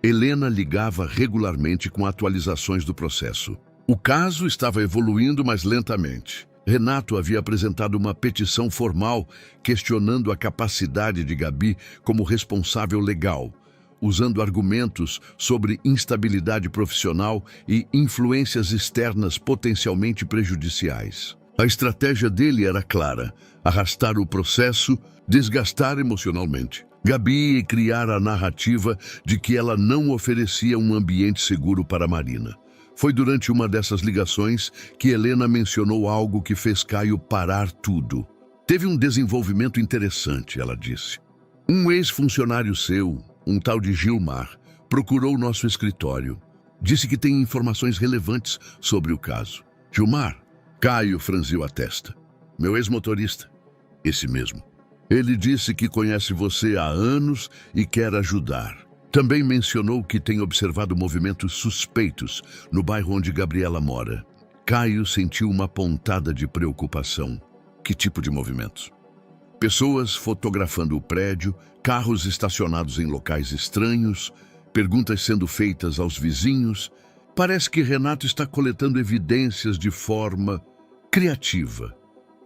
Helena ligava regularmente com atualizações do processo. O caso estava evoluindo, mas lentamente. Renato havia apresentado uma petição formal questionando a capacidade de Gabi como responsável legal, usando argumentos sobre instabilidade profissional e influências externas potencialmente prejudiciais. A estratégia dele era clara: arrastar o processo, desgastar emocionalmente Gabi e criar a narrativa de que ela não oferecia um ambiente seguro para Marina. Foi durante uma dessas ligações que Helena mencionou algo que fez Caio parar tudo. Teve um desenvolvimento interessante, ela disse. Um ex-funcionário seu, um tal de Gilmar, procurou nosso escritório. Disse que tem informações relevantes sobre o caso. Gilmar? Caio franziu a testa. Meu ex-motorista. Esse mesmo. Ele disse que conhece você há anos e quer ajudar. Também mencionou que tem observado movimentos suspeitos no bairro onde Gabriela mora. Caio sentiu uma pontada de preocupação. Que tipo de movimentos? Pessoas fotografando o prédio, carros estacionados em locais estranhos, perguntas sendo feitas aos vizinhos. Parece que Renato está coletando evidências de forma criativa.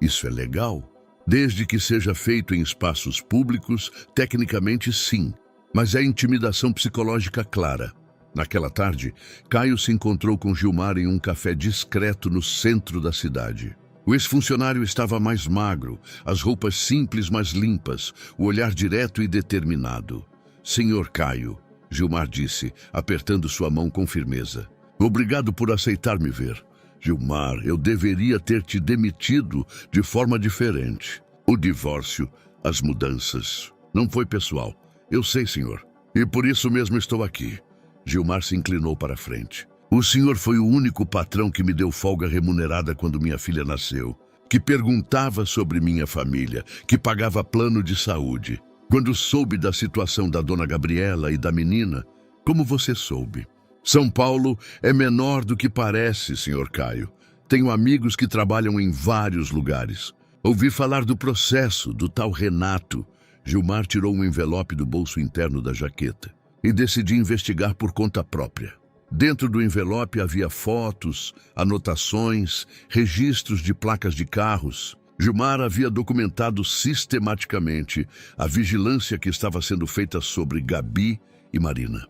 Isso é legal? Desde que seja feito em espaços públicos, tecnicamente sim, mas é intimidação psicológica clara. Naquela tarde, Caio se encontrou com Gilmar em um café discreto no centro da cidade. O ex-funcionário estava mais magro, as roupas simples mas limpas, o olhar direto e determinado. "Senhor Caio", Gilmar disse, apertando sua mão com firmeza. "Obrigado por aceitar me ver. Gilmar, eu deveria ter te demitido de forma diferente. O divórcio, as mudanças. Não foi pessoal. Eu sei, senhor. E por isso mesmo estou aqui." Gilmar se inclinou para a frente. "O senhor foi o único patrão que me deu folga remunerada quando minha filha nasceu, que perguntava sobre minha família, que pagava plano de saúde. Quando soube da situação da dona Gabriela e da menina, como você soube? São Paulo é menor do que parece, senhor Caio. Tenho amigos que trabalham em vários lugares. Ouvi falar do processo do tal Renato." Gilmar tirou um envelope do bolso interno da jaqueta. "E decidi investigar por conta própria. Dentro do envelope havia fotos, anotações, registros de placas de carros. Gilmar havia documentado sistematicamente a vigilância que estava sendo feita sobre Gabi e Marina.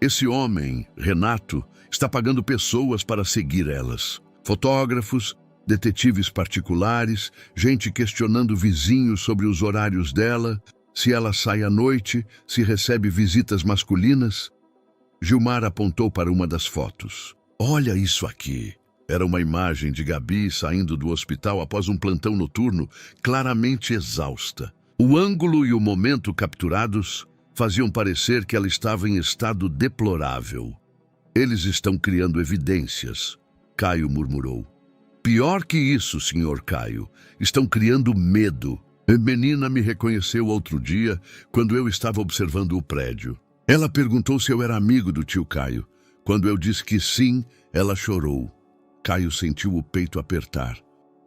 Esse homem, Renato, está pagando pessoas para seguir elas. Fotógrafos, detetives particulares, gente questionando vizinhos sobre os horários dela, se ela sai à noite, se recebe visitas masculinas." Gilmar apontou para uma das fotos. "Olha isso aqui." Era uma imagem de Gabi saindo do hospital após um plantão noturno, claramente exausta. O ângulo e o momento capturados faziam parecer que ela estava em estado deplorável. "Eles estão criando evidências", Caio murmurou. "Pior que isso, senhor Caio. Estão criando medo. A menina me reconheceu outro dia, quando eu estava observando o prédio. Ela perguntou se eu era amigo do tio Caio. Quando eu disse que sim, ela chorou." Caio sentiu o peito apertar.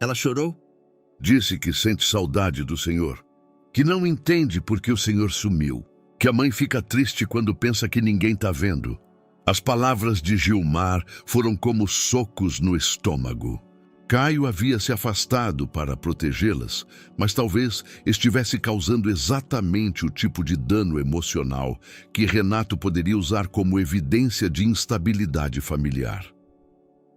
"Ela chorou?" "Disse que sente saudade do senhor, que não entende por que o senhor sumiu, que a mãe fica triste quando pensa que ninguém está vendo." As palavras de Gilmar foram como socos no estômago. Caio havia se afastado para protegê-las, mas talvez estivesse causando exatamente o tipo de dano emocional que Renato poderia usar como evidência de instabilidade familiar.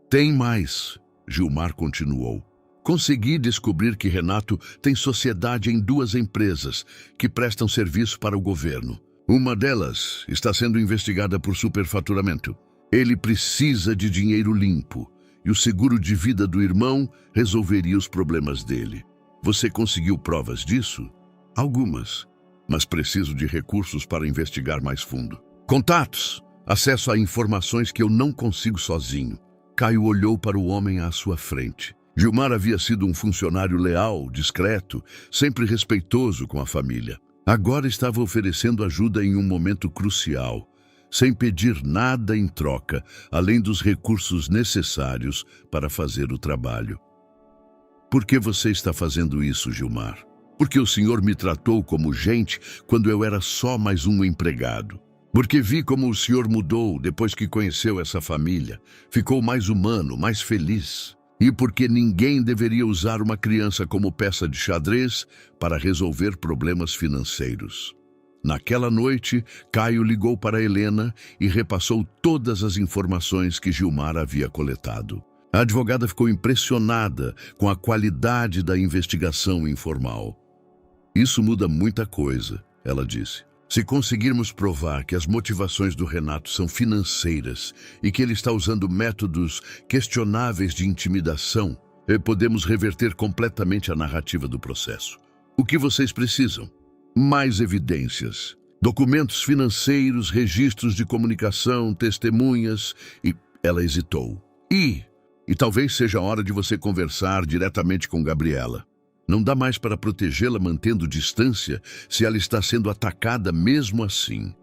"Tem mais", Gilmar continuou. "Consegui descobrir que Renato tem sociedade em 2 empresas que prestam serviço para o governo. Uma delas está sendo investigada por superfaturamento. Ele precisa de dinheiro limpo, e o seguro de vida do irmão resolveria os problemas dele. Você conseguiu provas disso?" "Algumas, mas preciso de recursos para investigar mais fundo. Contatos, acesso a informações que eu não consigo sozinho." Caio olhou para o homem à sua frente. Gilmar havia sido um funcionário leal, discreto, sempre respeitoso com a família. Agora estava oferecendo ajuda em um momento crucial, sem pedir nada em troca, além dos recursos necessários para fazer o trabalho. "Por que você está fazendo isso, Gilmar?" "Porque o senhor me tratou como gente quando eu era só mais um empregado. Porque vi como o senhor mudou depois que conheceu essa família. Ficou mais humano, mais feliz. E porque ninguém deveria usar uma criança como peça de xadrez para resolver problemas financeiros." Naquela noite, Caio ligou para Helena e repassou todas as informações que Gilmar havia coletado. A advogada ficou impressionada com a qualidade da investigação informal. "Isso muda muita coisa", ela disse. "Se conseguirmos provar que as motivações do Renato são financeiras e que ele está usando métodos questionáveis de intimidação, podemos reverter completamente a narrativa do processo. O que vocês precisam? Mais evidências. Documentos financeiros, registros de comunicação, testemunhas." E ela hesitou. E talvez seja a hora de você conversar diretamente com Gabriela. Não dá mais para protegê-la mantendo distância se ela está sendo atacada mesmo assim.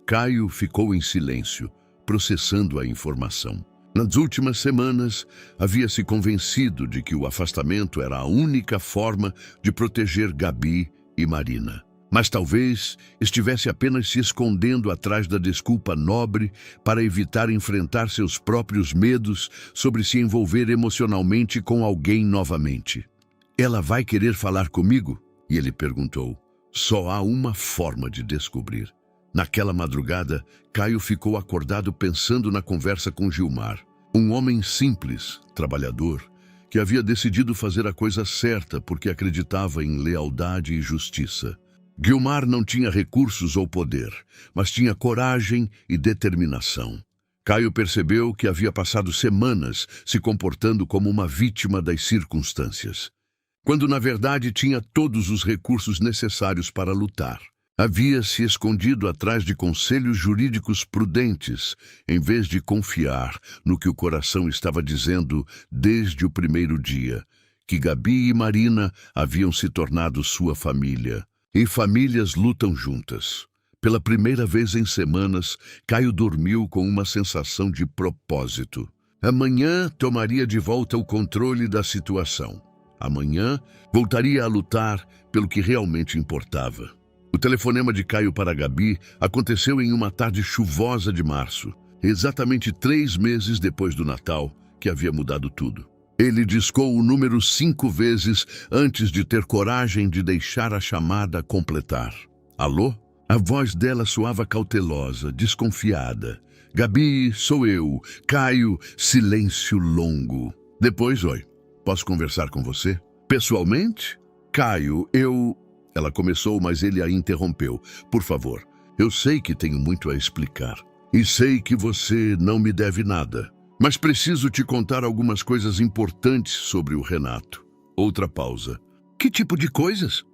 Caio ficou em silêncio, processando a informação. Nas últimas semanas, havia se convencido de que o afastamento era a única forma de proteger Gabi e Marina. Mas talvez estivesse apenas se escondendo atrás da desculpa nobre para evitar enfrentar seus próprios medos sobre se envolver emocionalmente com alguém novamente. Ela vai querer falar comigo? E ele perguntou. Só há uma forma de descobrir. Naquela madrugada, Caio ficou acordado pensando na conversa com Gilmar. Um homem simples, trabalhador, que havia decidido fazer a coisa certa porque acreditava em lealdade e justiça. Gilmar não tinha recursos ou poder, mas tinha coragem e determinação. Caio percebeu que havia passado semanas se comportando como uma vítima das circunstâncias, quando na verdade tinha todos os recursos necessários para lutar. Havia se escondido atrás de conselhos jurídicos prudentes, em vez de confiar no que o coração estava dizendo desde o primeiro dia, que Gabi e Marina haviam se tornado sua família. E famílias lutam juntas. Pela primeira vez em semanas, Caio dormiu com uma sensação de propósito. Amanhã tomaria de volta o controle da situação. Amanhã voltaria a lutar pelo que realmente importava. O telefonema de Caio para Gabi aconteceu em uma tarde chuvosa de março, exatamente 3 meses depois do Natal, que havia mudado tudo. Ele discou o número 5 vezes antes de ter coragem de deixar a chamada completar. Alô? A voz dela soava cautelosa, desconfiada. Gabi, sou eu. Caio, silêncio longo. Depois, oi. Posso conversar com você? Pessoalmente? Caio, eu... Ela começou, mas ele a interrompeu. Por favor, eu sei que tenho muito a explicar. E sei que você não me deve nada. Mas preciso te contar algumas coisas importantes sobre o Renato. Outra pausa. Que tipo de coisas?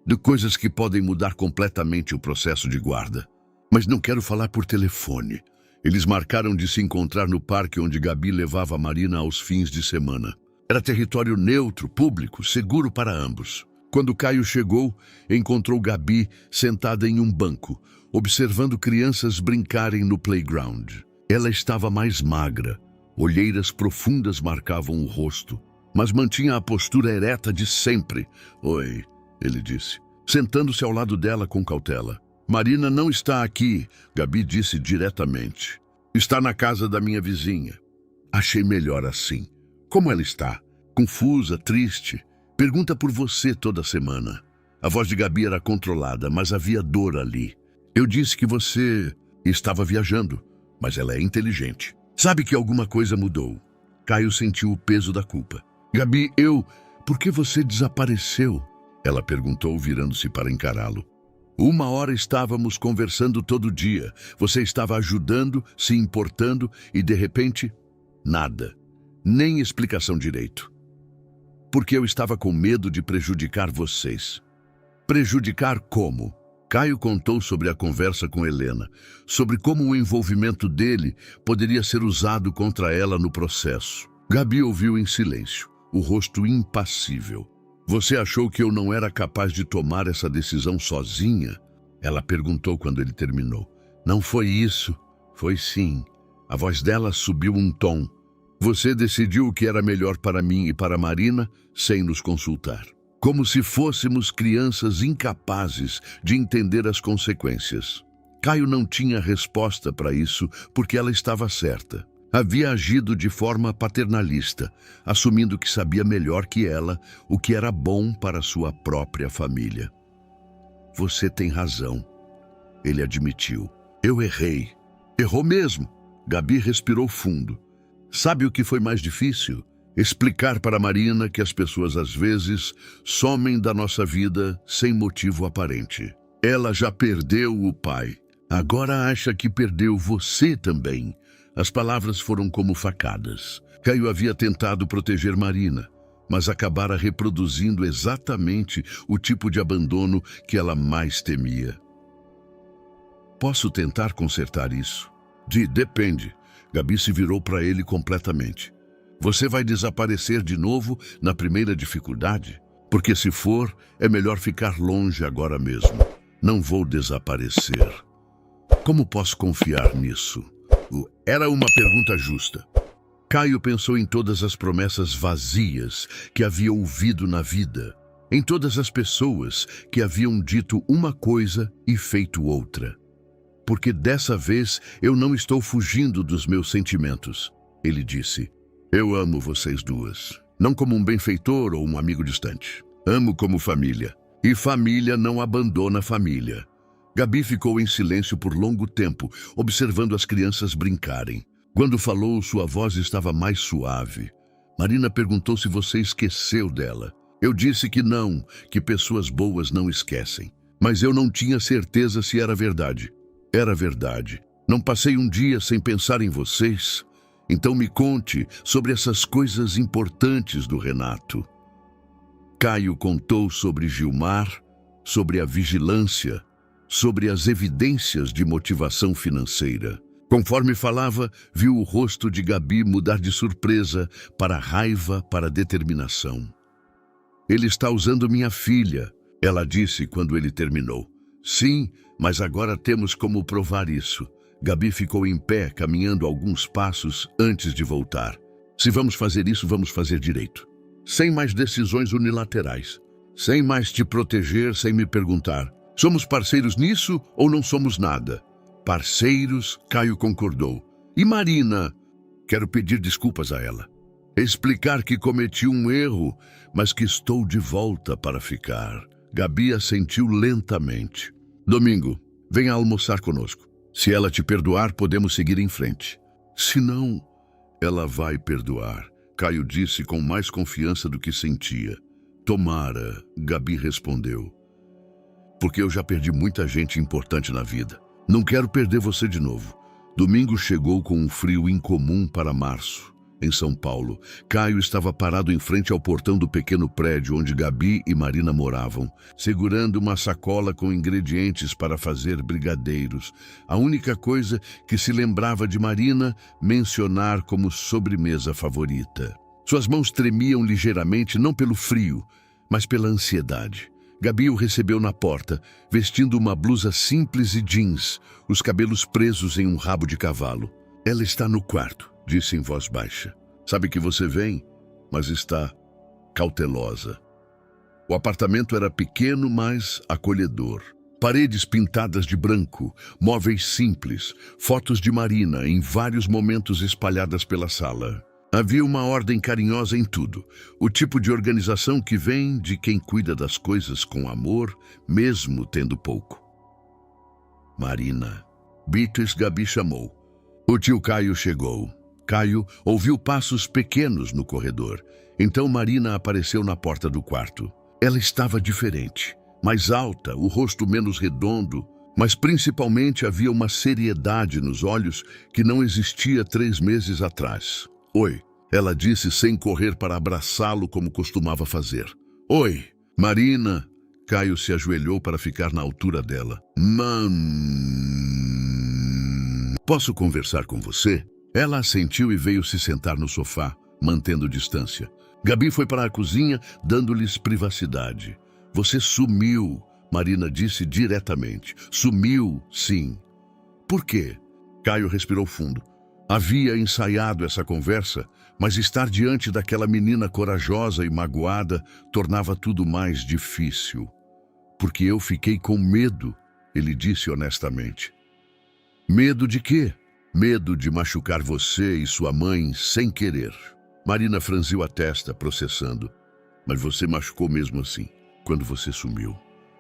De coisas que podem mudar completamente o processo de guarda. Mas não quero falar por telefone. Eles marcaram de se encontrar no parque onde Gabi levava a Marina aos fins de semana. Era território neutro, público, seguro para ambos. Quando Caio chegou, encontrou Gabi sentada em um banco, observando crianças brincarem no playground. Ela estava mais magra, olheiras profundas marcavam o rosto, mas mantinha a postura ereta de sempre. Oi, ele disse, sentando-se ao lado dela com cautela. Marina não está aqui, Gabi disse diretamente. Está na casa da minha vizinha. Achei melhor assim. Como ela está? Confusa, triste? Pergunta por você toda semana. A voz de Gabi era controlada, mas havia dor ali. Eu disse que você estava viajando, mas ela é inteligente. Sabe que alguma coisa mudou. Caio sentiu o peso da culpa. Gabi, por que você desapareceu? Ela perguntou, virando-se para encará-lo. 1 hora estávamos conversando todo dia. Você estava ajudando, se importando e, de repente, nada. Nem explicação direito. Porque eu estava com medo de prejudicar vocês. Prejudicar como? Caio contou sobre a conversa com Helena, sobre como o envolvimento dele poderia ser usado contra ela no processo. Gabi ouviu em silêncio, o rosto impassível. Você achou que eu não era capaz de tomar essa decisão sozinha? Ela perguntou quando ele terminou. Não foi isso. Foi sim. A voz dela subiu um tom. Você decidiu o que era melhor para mim e para Marina sem nos consultar. Como se fôssemos crianças incapazes de entender as consequências. Caio não tinha resposta para isso porque ela estava certa. Havia agido de forma paternalista, assumindo que sabia melhor que ela o que era bom para sua própria família. Você tem razão, ele admitiu. Eu errei. Errou mesmo. Gabi respirou fundo. Sabe o que foi mais difícil? Explicar para Marina que as pessoas às vezes somem da nossa vida sem motivo aparente. Ela já perdeu o pai. Agora acha que perdeu você também. As palavras foram como facadas. Caio havia tentado proteger Marina, mas acabara reproduzindo exatamente o tipo de abandono que ela mais temia. Posso tentar consertar isso? Depende. Gabi se virou para ele completamente. Você vai desaparecer de novo na primeira dificuldade? Porque se for, é melhor ficar longe agora mesmo. Não vou desaparecer. Como posso confiar nisso? Era uma pergunta justa. Caio pensou em todas as promessas vazias que havia ouvido na vida, em todas as pessoas que haviam dito uma coisa e feito outra. Porque dessa vez eu não estou fugindo dos meus sentimentos, ele disse. Eu amo vocês duas, não como um benfeitor ou um amigo distante. Amo como família, e família não abandona família. Gabi ficou em silêncio por longo tempo, observando as crianças brincarem. Quando falou, sua voz estava mais suave. Marina perguntou se você esqueceu dela. Eu disse que não, que pessoas boas não esquecem. Mas eu não tinha certeza se era verdade. Era verdade. Não passei um dia sem pensar em vocês. Então me conte sobre essas coisas importantes do Renato. Caio contou sobre Gilmar, sobre a vigilância, sobre as evidências de motivação financeira. Conforme falava, viu o rosto de Gabi mudar de surpresa para raiva, para determinação. Ele está usando minha filha, ela disse quando ele terminou. Sim, mas agora temos como provar isso. Gabi ficou em pé, caminhando alguns passos antes de voltar. Se vamos fazer isso, vamos fazer direito. Sem mais decisões unilaterais. Sem mais te proteger, sem me perguntar. Somos parceiros nisso ou não somos nada? Parceiros, Caio concordou. E Marina? Quero pedir desculpas a ela. Explicar que cometi um erro, mas que estou de volta para ficar. Gabi assentiu lentamente. Domingo, venha almoçar conosco. Se ela te perdoar, podemos seguir em frente. Se não, ela vai perdoar. Caio disse com mais confiança do que sentia. Tomara, Gabi respondeu. Porque eu já perdi muita gente importante na vida. Não quero perder você de novo. Domingo chegou com um frio incomum para março, em São Paulo. Caio estava parado em frente ao portão do pequeno prédio onde Gabi e Marina moravam, segurando uma sacola com ingredientes para fazer brigadeiros. A única coisa que se lembrava de Marina mencionar como sobremesa favorita. Suas mãos tremiam ligeiramente, não pelo frio, mas pela ansiedade. Gabi o recebeu na porta, vestindo uma blusa simples e jeans, os cabelos presos em um rabo de cavalo. Ela está no quarto, disse em voz baixa. Sabe que você vem, mas está cautelosa. O apartamento era pequeno, mas acolhedor. Paredes pintadas de branco, móveis simples, fotos de Marina em vários momentos espalhadas pela sala. Havia uma ordem carinhosa em tudo, o tipo de organização que vem de quem cuida das coisas com amor, mesmo tendo pouco. Marina. Beatriz, Gabi chamou. O tio Caio chegou. Caio ouviu passos pequenos no corredor. Então Marina apareceu na porta do quarto. Ela estava diferente, mais alta, o rosto menos redondo, mas principalmente havia uma seriedade nos olhos que não existia 3 meses atrás. Oi, ela disse sem correr para abraçá-lo como costumava fazer. Oi, Marina. Caio se ajoelhou para ficar na altura dela. Posso conversar com você? Ela assentiu e veio se sentar no sofá, mantendo distância. Gabi foi para a cozinha, dando-lhes privacidade. Você sumiu, Marina disse diretamente. Sumiu, sim. Por quê? Caio respirou fundo. Havia ensaiado essa conversa, mas estar diante daquela menina corajosa e magoada tornava tudo mais difícil. Porque eu fiquei com medo, ele disse honestamente. Medo de quê? Medo de machucar você e sua mãe sem querer. Marina franziu a testa, processando. Mas você machucou mesmo assim, quando você sumiu.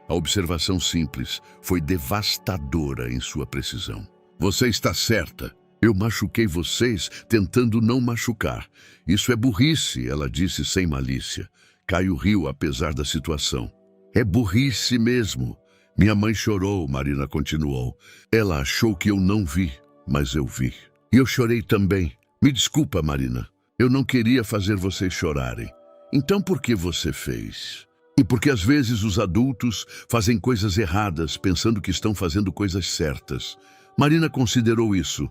A observação simples foi devastadora em sua precisão. Você está certa. Eu machuquei vocês tentando não machucar. Isso é burrice, ela disse sem malícia. Caio riu apesar da situação. É burrice mesmo. Minha mãe chorou, Marina continuou. Ela achou que eu não vi, mas eu vi. E eu chorei também. Me desculpa, Marina. Eu não queria fazer vocês chorarem. Então por que você fez? E porque às vezes os adultos fazem coisas erradas pensando que estão fazendo coisas certas. Marina considerou isso.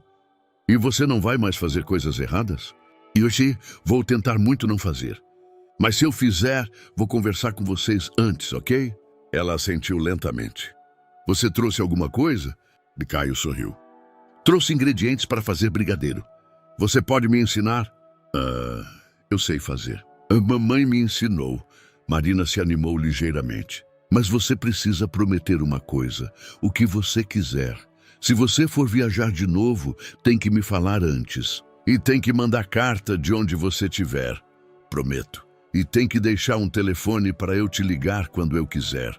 E você não vai mais fazer coisas erradas? E hoje vou tentar muito não fazer. Mas se eu fizer, vou conversar com vocês antes, ok? Ela assentiu lentamente. Você trouxe alguma coisa? E Caio sorriu. Trouxe ingredientes para fazer brigadeiro. Você pode me ensinar? Eu sei fazer. A mamãe me ensinou. Marina se animou ligeiramente. Mas você precisa prometer uma coisa, o que você quiser. Se você for viajar de novo, tem que me falar antes. E tem que mandar carta de onde você estiver. Prometo. E tem que deixar um telefone para eu te ligar quando eu quiser.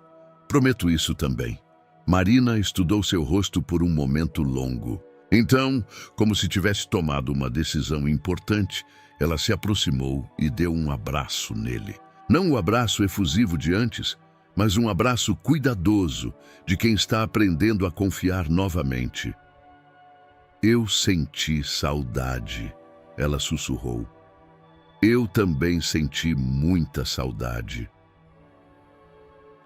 Prometo isso também. Marina estudou seu rosto por um momento longo. Então, como se tivesse tomado uma decisão importante, ela se aproximou e deu um abraço nele. Não o abraço efusivo de antes, mas um abraço cuidadoso de quem está aprendendo a confiar novamente. Eu senti saudade, ela sussurrou. Eu também senti muita saudade.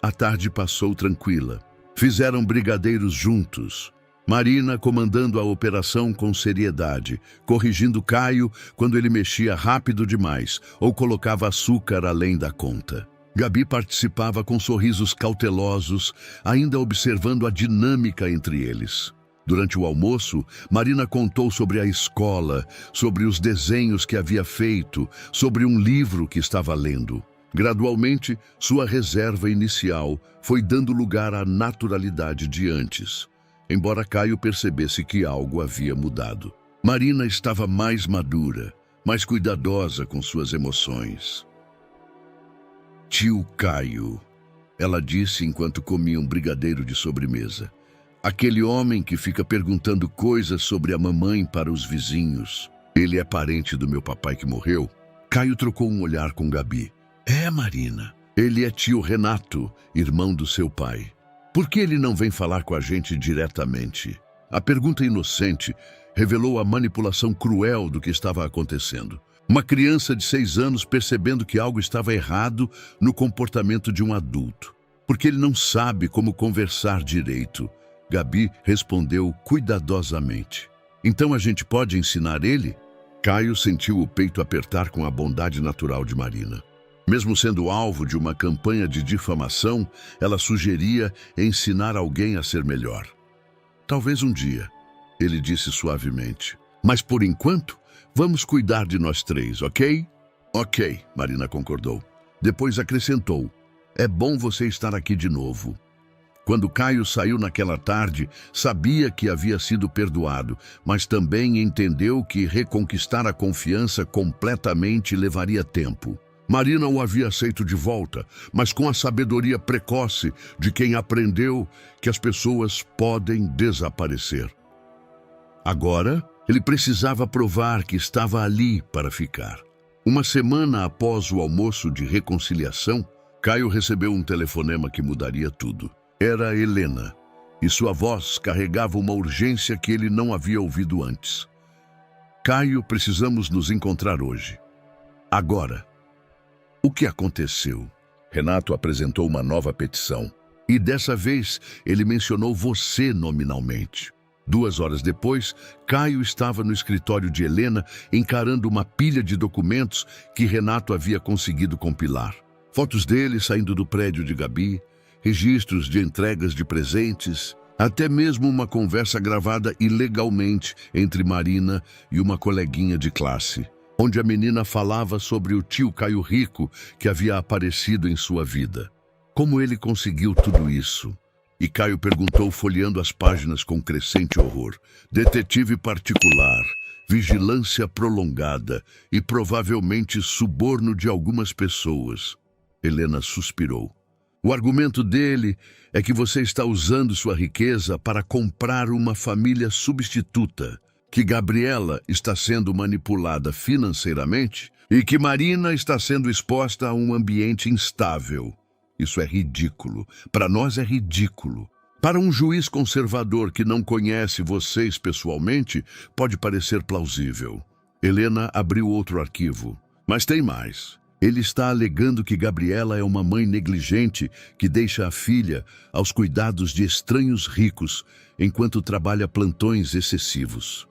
A tarde passou tranquila. Fizeram brigadeiros juntos. Marina comandando a operação com seriedade, corrigindo Caio quando ele mexia rápido demais ou colocava açúcar além da conta. Gabi participava com sorrisos cautelosos, ainda observando a dinâmica entre eles. Durante o almoço, Marina contou sobre a escola, sobre os desenhos que havia feito, sobre um livro que estava lendo. Gradualmente, sua reserva inicial foi dando lugar à naturalidade de antes, embora Caio percebesse que algo havia mudado. Marina estava mais madura, mais cuidadosa com suas emoções. Tio Caio, ela disse enquanto comia um brigadeiro de sobremesa. Aquele homem que fica perguntando coisas sobre a mamãe para os vizinhos. Ele é parente do meu papai que morreu? Caio trocou um olhar com Gabi. É, Marina. Ele é tio Renato, irmão do seu pai. Por que ele não vem falar com a gente diretamente? A pergunta inocente revelou a manipulação cruel do que estava acontecendo. Uma criança de 6 anos percebendo que algo estava errado no comportamento de um adulto. Porque ele não sabe como conversar direito. Gabi respondeu cuidadosamente. Então a gente pode ensinar ele? Caio sentiu o peito apertar com a bondade natural de Marina. Mesmo sendo alvo de uma campanha de difamação, ela sugeria ensinar alguém a ser melhor. Talvez um dia, ele disse suavemente. Mas por enquanto, vamos cuidar de nós 3, ok? Ok, Marina concordou. Depois acrescentou. É bom você estar aqui de novo. Quando Caio saiu naquela tarde, sabia que havia sido perdoado, mas também entendeu que reconquistar a confiança completamente levaria tempo. Marina o havia aceito de volta, mas com a sabedoria precoce de quem aprendeu que as pessoas podem desaparecer. Agora, ele precisava provar que estava ali para ficar. Uma semana após o almoço de reconciliação, Caio recebeu um telefonema que mudaria tudo. Era Helena, e sua voz carregava uma urgência que ele não havia ouvido antes. Caio, precisamos nos encontrar hoje. Agora. O que aconteceu? Renato apresentou uma nova petição. E dessa vez, ele mencionou você nominalmente. 2 horas depois, Caio estava no escritório de Helena encarando uma pilha de documentos que Renato havia conseguido compilar. Fotos dele saindo do prédio de Gabi, registros de entregas de presentes, até mesmo uma conversa gravada ilegalmente entre Marina e uma coleguinha de classe, onde a menina falava sobre o tio Caio Rico que havia aparecido em sua vida. Como ele conseguiu tudo isso? E Caio perguntou, folheando as páginas com crescente horror. Detetive particular, vigilância prolongada e provavelmente suborno de algumas pessoas. Helena suspirou. O argumento dele é que você está usando sua riqueza para comprar uma família substituta, que Gabriela está sendo manipulada financeiramente e que Marina está sendo exposta a um ambiente instável. Isso é ridículo. Para nós é ridículo. Para um juiz conservador que não conhece vocês pessoalmente, pode parecer plausível. Helena abriu outro arquivo. Mas tem mais. Ele está alegando que Gabriela é uma mãe negligente que deixa a filha aos cuidados de estranhos ricos enquanto trabalha plantões excessivos.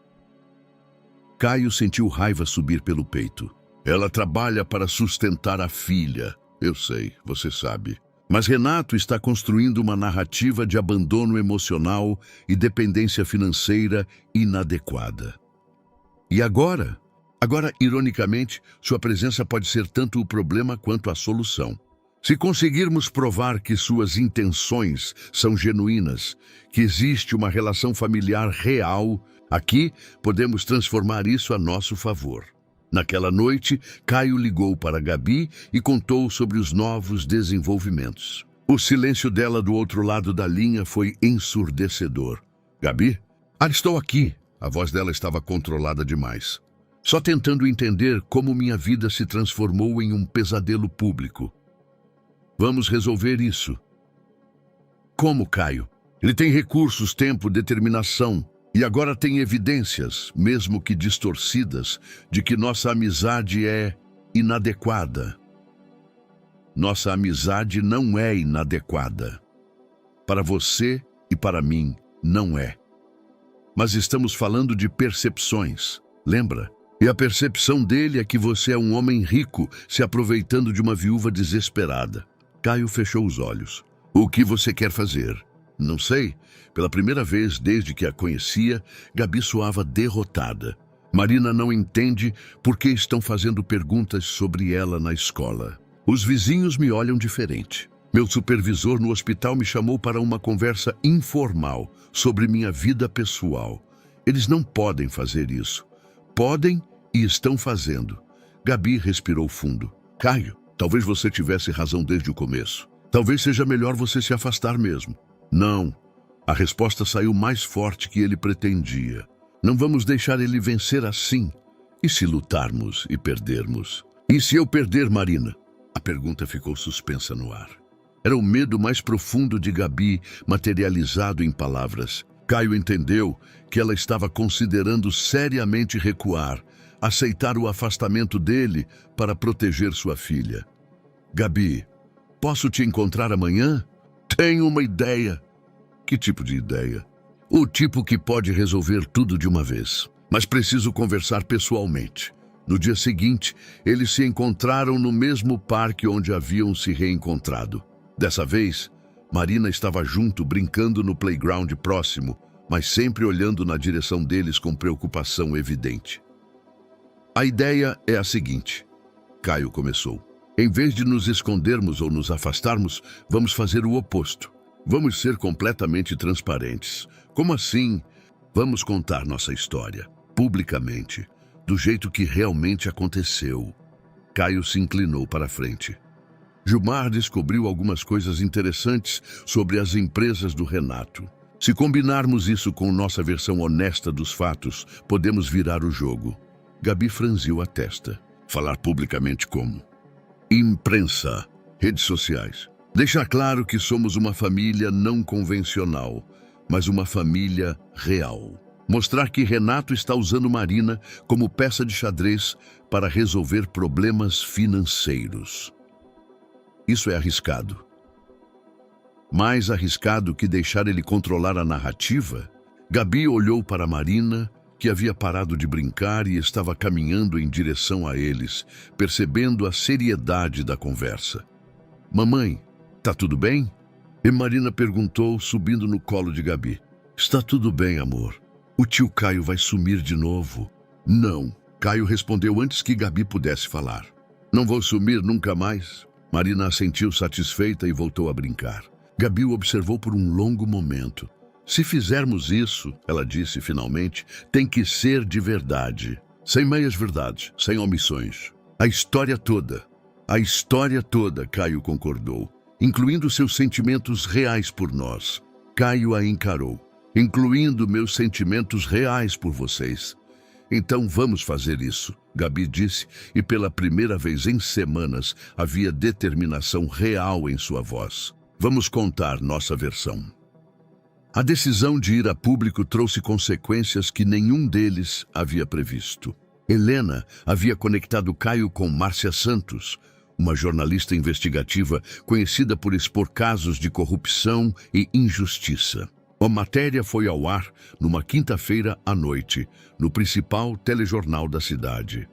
Caio sentiu raiva subir pelo peito. Ela trabalha para sustentar a filha. Eu sei, você sabe. Mas Renato está construindo uma narrativa de abandono emocional e dependência financeira inadequada. E agora? Agora, ironicamente, sua presença pode ser tanto o problema quanto a solução. Se conseguirmos provar que suas intenções são genuínas, que existe uma relação familiar real, aqui podemos transformar isso a nosso favor. Naquela noite, Caio ligou para Gabi e contou sobre os novos desenvolvimentos. O silêncio dela do outro lado da linha foi ensurdecedor. Gabi? Estou aqui. A voz dela estava controlada demais. Só tentando entender como minha vida se transformou em um pesadelo público. Vamos resolver isso. Como, Caio? Ele tem recursos, tempo, determinação. E agora tem evidências, mesmo que distorcidas, de que nossa amizade é inadequada. Nossa amizade não é inadequada. Para você e para mim, não é. Mas estamos falando de percepções, lembra? E a percepção dele é que você é um homem rico se aproveitando de uma viúva desesperada. Caio fechou os olhos. O que você quer fazer? Não sei. Pela primeira vez desde que a conhecia, Gabi soava derrotada. Marina não entende por que estão fazendo perguntas sobre ela na escola. Os vizinhos me olham diferente. Meu supervisor no hospital me chamou para uma conversa informal sobre minha vida pessoal. Eles não podem fazer isso. Podem e estão fazendo. Gabi respirou fundo. Caio, talvez você tivesse razão desde o começo. Talvez seja melhor você se afastar mesmo. Não. A resposta saiu mais forte que ele pretendia. Não vamos deixar ele vencer assim. E se lutarmos e perdermos? E se eu perder, Marina? A pergunta ficou suspensa no ar. Era o medo mais profundo de Gabi, materializado em palavras. Caio entendeu que ela estava considerando seriamente recuar, aceitar o afastamento dele para proteger sua filha. Gabi, posso te encontrar amanhã? Tenho uma ideia. Que tipo de ideia? O tipo que pode resolver tudo de uma vez. Mas preciso conversar pessoalmente. No dia seguinte, eles se encontraram no mesmo parque onde haviam se reencontrado. Dessa vez, Marina estava junto, brincando no playground próximo, mas sempre olhando na direção deles com preocupação evidente. A ideia é a seguinte, Caio começou. Em vez de nos escondermos ou nos afastarmos, vamos fazer o oposto. Vamos ser completamente transparentes. Como assim? Vamos contar nossa história, publicamente, do jeito que realmente aconteceu. Caio se inclinou para a frente. Gilmar descobriu algumas coisas interessantes sobre as empresas do Renato. Se combinarmos isso com nossa versão honesta dos fatos, podemos virar o jogo. Gabi franziu a testa. Falar publicamente como? Imprensa, redes sociais. Deixar claro que somos uma família não convencional, mas uma família real. Mostrar que Renato está usando Marina como peça de xadrez para resolver problemas financeiros. Isso é arriscado. Mais arriscado que deixar ele controlar a narrativa? Gabi olhou para Marina, que havia parado de brincar e estava caminhando em direção a eles, percebendo a seriedade da conversa. Mamãe, tá tudo bem? E Marina perguntou, subindo no colo de Gabi. Está tudo bem, amor. O tio Caio vai sumir de novo. Não, Caio respondeu antes que Gabi pudesse falar. Não vou sumir nunca mais. Marina assentiu satisfeita e voltou a brincar. Gabi o observou por um longo momento. Se fizermos isso, ela disse finalmente, tem que ser de verdade. Sem meias-verdades, sem omissões. A história toda, Caio concordou, incluindo seus sentimentos reais por nós. Caio a encarou, incluindo meus sentimentos reais por vocês. Então vamos fazer isso, Gabi disse, e pela primeira vez em semanas havia determinação real em sua voz. Vamos contar nossa versão. A decisão de ir a público trouxe consequências que nenhum deles havia previsto. Helena havia conectado Caio com Márcia Santos, uma jornalista investigativa conhecida por expor casos de corrupção e injustiça. A matéria foi ao ar numa quinta-feira à noite, no principal telejornal da cidade.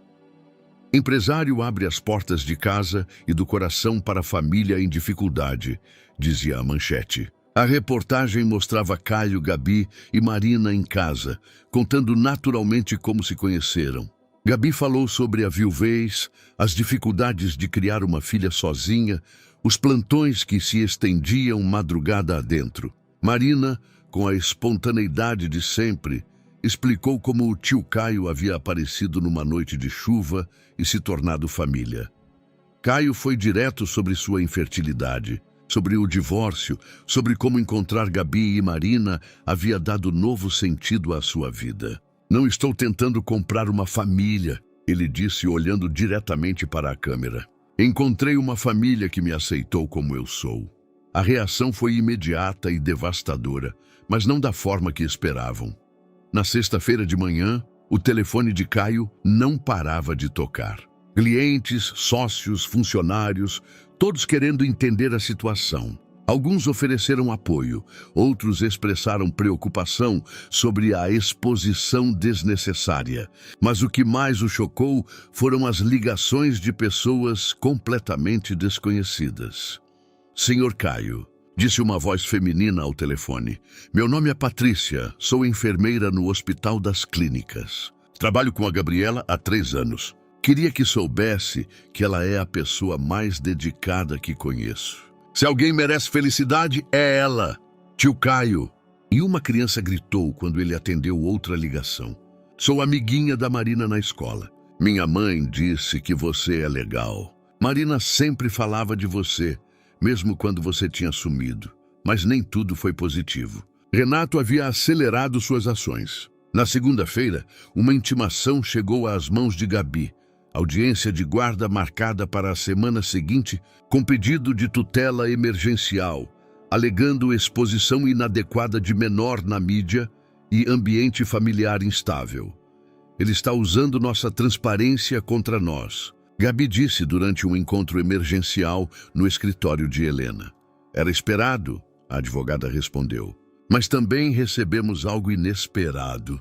Empresário abre as portas de casa e do coração para a família em dificuldade, dizia a manchete. A reportagem mostrava Caio, Gabi e Marina em casa, contando naturalmente como se conheceram. Gabi falou sobre a viuvez, as dificuldades de criar uma filha sozinha, os plantões que se estendiam madrugada adentro. Marina, com a espontaneidade de sempre, explicou como o tio Caio havia aparecido numa noite de chuva e se tornado família. Caio foi direto sobre sua infertilidade, sobre o divórcio, sobre como encontrar Gabi e Marina havia dado novo sentido à sua vida. Não estou tentando comprar uma família, ele disse olhando diretamente para a câmera. Encontrei uma família que me aceitou como eu sou. A reação foi imediata e devastadora, mas não da forma que esperavam. Na sexta-feira de manhã, o telefone de Caio não parava de tocar. Clientes, sócios, funcionários, todos querendo entender a situação. Alguns ofereceram apoio, outros expressaram preocupação sobre a exposição desnecessária. Mas o que mais o chocou foram as ligações de pessoas completamente desconhecidas. Senhor Caio, disse uma voz feminina ao telefone. Meu nome é Patrícia, sou enfermeira no Hospital das Clínicas. Trabalho com a Gabriela há 3 anos. Queria que soubesse que ela é a pessoa mais dedicada que conheço. Se alguém merece felicidade, é ela, tio Caio. E uma criança gritou quando ele atendeu outra ligação. Sou amiguinha da Marina na escola. Minha mãe disse que você é legal. Marina sempre falava de você, mesmo quando você tinha sumido. Mas nem tudo foi positivo. Renato havia acelerado suas ações. Na segunda-feira, uma intimação chegou às mãos de Gabi. Audiência de guarda marcada para a semana seguinte, com pedido de tutela emergencial, alegando exposição inadequada de menor na mídia e ambiente familiar instável. Ele está usando nossa transparência contra nós, Gabi disse durante um encontro emergencial no escritório de Helena. Era esperado, a advogada respondeu, mas também recebemos algo inesperado.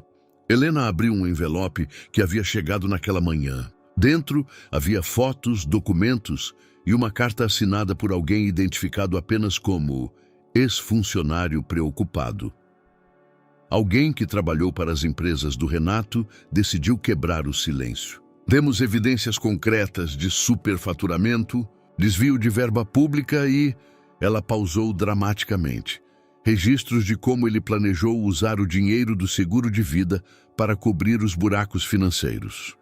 Helena abriu um envelope que havia chegado naquela manhã. Dentro havia fotos, documentos e uma carta assinada por alguém identificado apenas como ex-funcionário preocupado. Alguém que trabalhou para as empresas do Renato decidiu quebrar o silêncio. Temos evidências concretas de superfaturamento, desvio de verba pública e... Ela pausou dramaticamente. Registros de como ele planejou usar o dinheiro do seguro de vida para cobrir os buracos financeiros.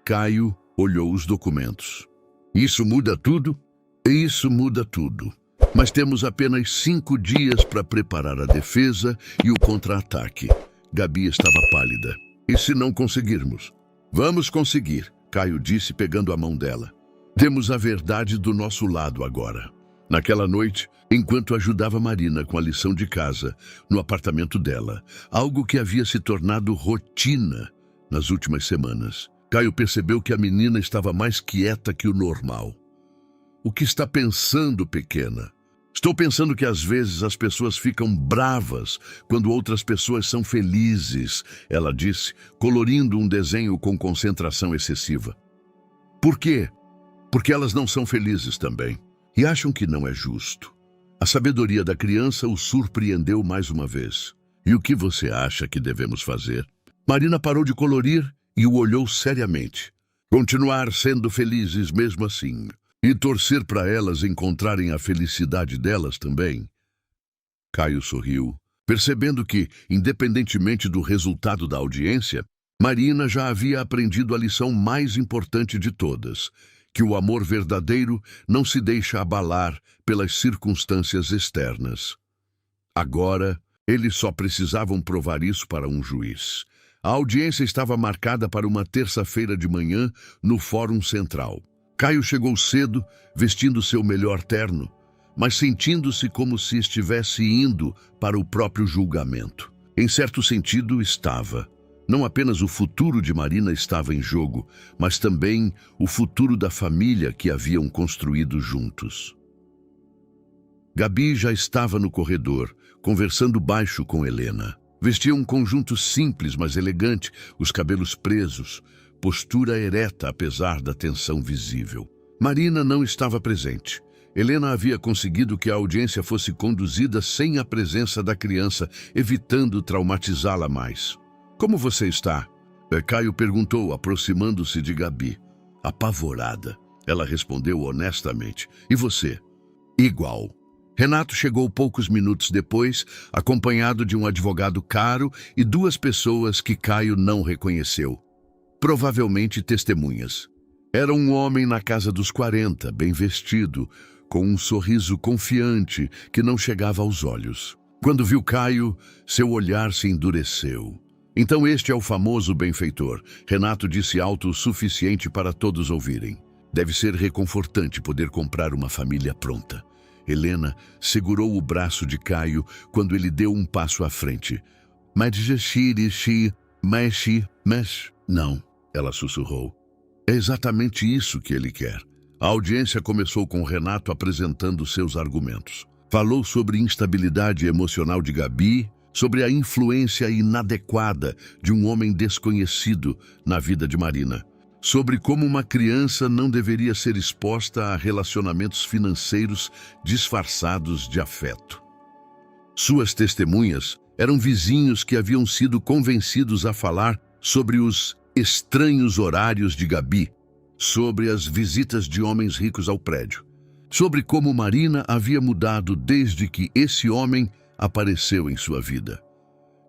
Caio olhou os documentos. Isso muda tudo? Isso muda tudo. Mas temos apenas 5 dias para preparar a defesa e o contra-ataque. Gabi estava pálida. E se não conseguirmos? Vamos conseguir, Caio disse pegando a mão dela. Temos a verdade do nosso lado agora. Naquela noite, enquanto ajudava Marina com a lição de casa, no apartamento dela, algo que havia se tornado rotina nas últimas semanas, Caio percebeu que a menina estava mais quieta que o normal. O que está pensando, pequena? Estou pensando que às vezes as pessoas ficam bravas quando outras pessoas são felizes, ela disse, colorindo um desenho com concentração excessiva. Por quê? Porque elas não são felizes também. E acham que não é justo. A sabedoria da criança o surpreendeu mais uma vez. E o que você acha que devemos fazer? Marina parou de colorir e o olhou seriamente. Continuar sendo felizes mesmo assim. E torcer para elas encontrarem a felicidade delas também. Caio sorriu, percebendo que, independentemente do resultado da audiência, Marina já havia aprendido a lição mais importante de todas, que o amor verdadeiro não se deixa abalar pelas circunstâncias externas. Agora, eles só precisavam provar isso para um juiz. A audiência estava marcada para uma terça-feira de manhã no Fórum Central. Caio chegou cedo, vestindo seu melhor terno, mas sentindo-se como se estivesse indo para o próprio julgamento. Em certo sentido, estava. Não apenas o futuro de Marina estava em jogo, mas também o futuro da família que haviam construído juntos. Gabi já estava no corredor, conversando baixo com Helena. Vestia um conjunto simples, mas elegante, os cabelos presos, postura ereta apesar da tensão visível. Marina não estava presente. Helena havia conseguido que a audiência fosse conduzida sem a presença da criança, evitando traumatizá-la mais. Como você está? Caio perguntou, aproximando-se de Gabi. Apavorada. Ela respondeu honestamente. E você? Igual. Renato chegou poucos minutos depois, acompanhado de um advogado caro e duas pessoas que Caio não reconheceu. Provavelmente testemunhas. Era um homem na casa dos 40, bem vestido, com um sorriso confiante que não chegava aos olhos. Quando viu Caio, seu olhar se endureceu. Então este é o famoso benfeitor, Renato disse alto o suficiente para todos ouvirem. Deve ser reconfortante poder comprar uma família pronta. Helena segurou o braço de Caio quando ele deu um passo à frente. Mas não, ela sussurrou. É exatamente isso que ele quer. A audiência começou com Renato apresentando seus argumentos. Falou sobre instabilidade emocional de Gabi, sobre a influência inadequada de um homem desconhecido na vida de Marina, sobre como uma criança não deveria ser exposta a relacionamentos financeiros disfarçados de afeto. Suas testemunhas eram vizinhos que haviam sido convencidos a falar sobre os estranhos horários de Gabi, sobre as visitas de homens ricos ao prédio, sobre como Marina havia mudado desde que esse homem apareceu em sua vida.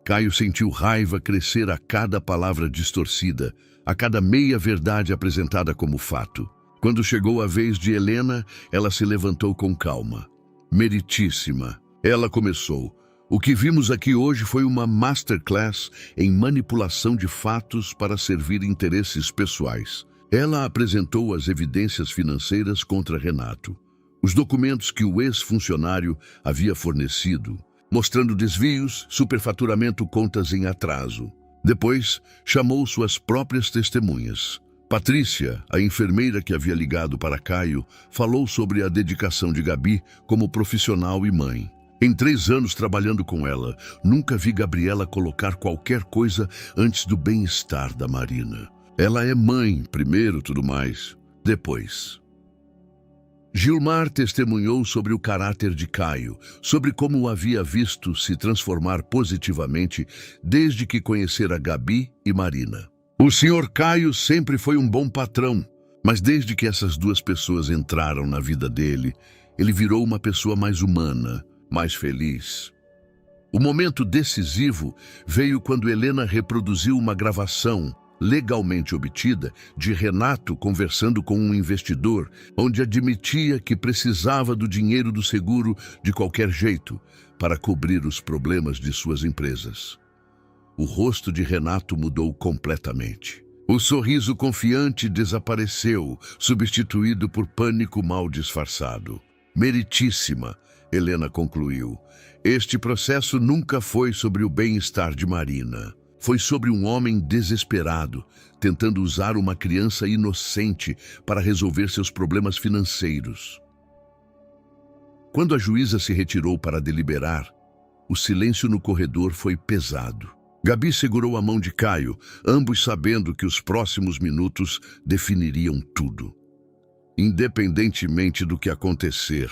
Caio sentiu raiva crescer a cada palavra distorcida, a cada meia-verdade apresentada como fato. Quando chegou a vez de Helena, ela se levantou com calma. Meritíssima, ela começou. O que vimos aqui hoje foi uma masterclass em manipulação de fatos para servir interesses pessoais. Ela apresentou as evidências financeiras contra Renato, os documentos que o ex-funcionário havia fornecido, mostrando desvios, superfaturamento, contas em atraso. Depois, chamou suas próprias testemunhas. Patrícia, a enfermeira que havia ligado para Caio, falou sobre a dedicação de Gabi como profissional e mãe. Em 3 anos trabalhando com ela, nunca vi Gabriela colocar qualquer coisa antes do bem-estar da Marina. Ela é mãe, primeiro, tudo mais, depois. Gilmar testemunhou sobre o caráter de Caio, sobre como o havia visto se transformar positivamente desde que conhecera Gabi e Marina. O Sr. Caio sempre foi um bom patrão, mas desde que essas duas pessoas entraram na vida dele, ele virou uma pessoa mais humana, mais feliz. O momento decisivo veio quando Helena reproduziu uma gravação legalmente obtida de Renato conversando com um investidor, onde admitia que precisava do dinheiro do seguro de qualquer jeito para cobrir os problemas de suas empresas. O rosto de Renato mudou completamente. O sorriso confiante desapareceu, substituído por pânico mal disfarçado. Meritíssima, Helena concluiu. Este processo nunca foi sobre o bem-estar de Marina. Foi sobre um homem desesperado, tentando usar uma criança inocente para resolver seus problemas financeiros. Quando a juíza se retirou para deliberar, o silêncio no corredor foi pesado. Gabi segurou a mão de Caio, ambos sabendo que os próximos minutos definiriam tudo. Independentemente do que acontecer,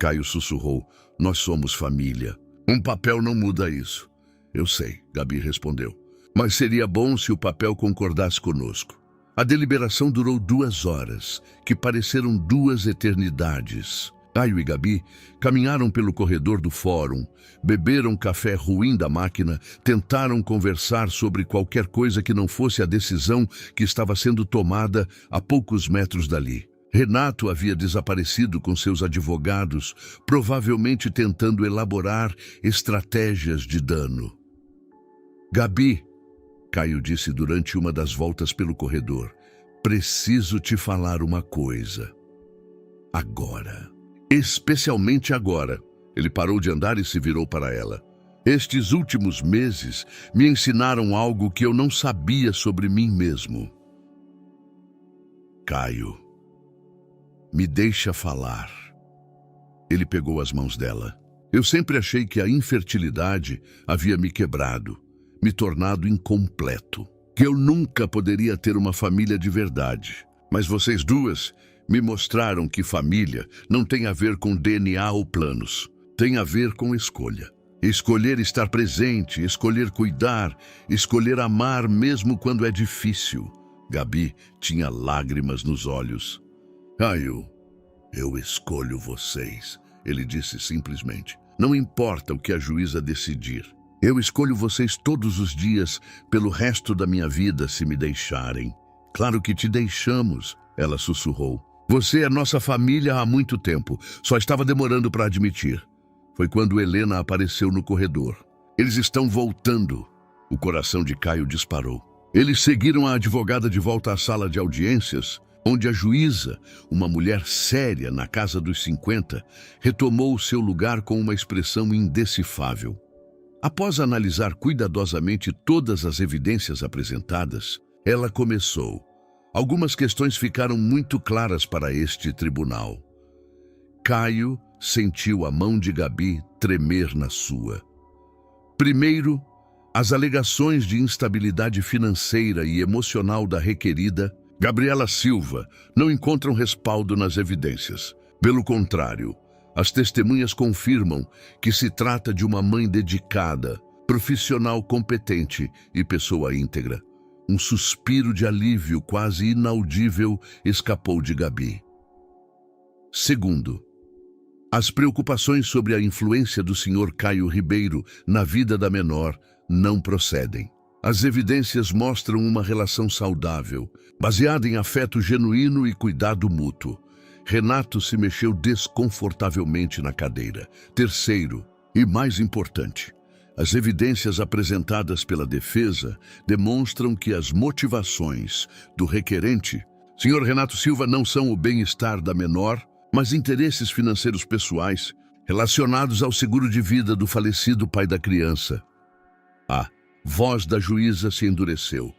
Caio sussurrou, nós somos família. Um papel não muda isso. Eu sei, Gabi respondeu. Mas seria bom se o papel concordasse conosco. A deliberação durou 2 horas, que pareceram 2 eternidades. Caio e Gabi caminharam pelo corredor do fórum, beberam café ruim da máquina, tentaram conversar sobre qualquer coisa que não fosse a decisão que estava sendo tomada a poucos metros dali. Renato havia desaparecido com seus advogados, provavelmente tentando elaborar estratégias de dano. Gabi, Caio disse durante uma das voltas pelo corredor, preciso te falar uma coisa. Agora. Especialmente agora. Ele parou de andar e se virou para ela. Estes últimos meses me ensinaram algo que eu não sabia sobre mim mesmo. Caio, me deixa falar. Ele pegou as mãos dela. Eu sempre achei que a infertilidade havia me quebrado, me tornado incompleto. que eu nunca poderia ter uma família de verdade. Mas vocês duas me mostraram que família não tem a ver com DNA ou planos. Tem a ver com escolha. Escolher estar presente, escolher cuidar, escolher amar mesmo quando é difícil. Gabi tinha lágrimas nos olhos. Caio, eu escolho vocês, ele disse simplesmente. Não importa o que a juíza decidir. Eu escolho vocês todos os dias pelo resto da minha vida se me deixarem. Claro que te deixamos, ela sussurrou. Você é nossa família há muito tempo, só estava demorando para admitir. Foi quando Helena apareceu no corredor. Eles estão voltando. O coração de Caio disparou. Eles seguiram a advogada de volta à sala de audiências, onde a juíza, uma mulher séria na casa dos 50, retomou seu lugar com uma expressão indecifável. Após analisar cuidadosamente todas as evidências apresentadas, ela começou. Algumas questões ficaram muito claras para este tribunal. Caio sentiu a mão de Gabi tremer na sua. Primeiro, as alegações de instabilidade financeira e emocional da requerida, Gabriela Silva, não encontram respaldo nas evidências. Pelo contrário, as testemunhas confirmam que se trata de uma mãe dedicada, profissional competente e pessoa íntegra. Um suspiro de alívio quase inaudível escapou de Gabi. Segundo, as preocupações sobre a influência do Sr. Caio Ribeiro na vida da menor não procedem. As evidências mostram uma relação saudável, baseada em afeto genuíno e cuidado mútuo. Renato se mexeu desconfortavelmente na cadeira. Terceiro, e mais importante, as evidências apresentadas pela defesa demonstram que as motivações do requerente, Sr. Renato Silva, não são o bem-estar da menor, mas interesses financeiros pessoais relacionados ao seguro de vida do falecido pai da criança. A voz da juíza se endureceu.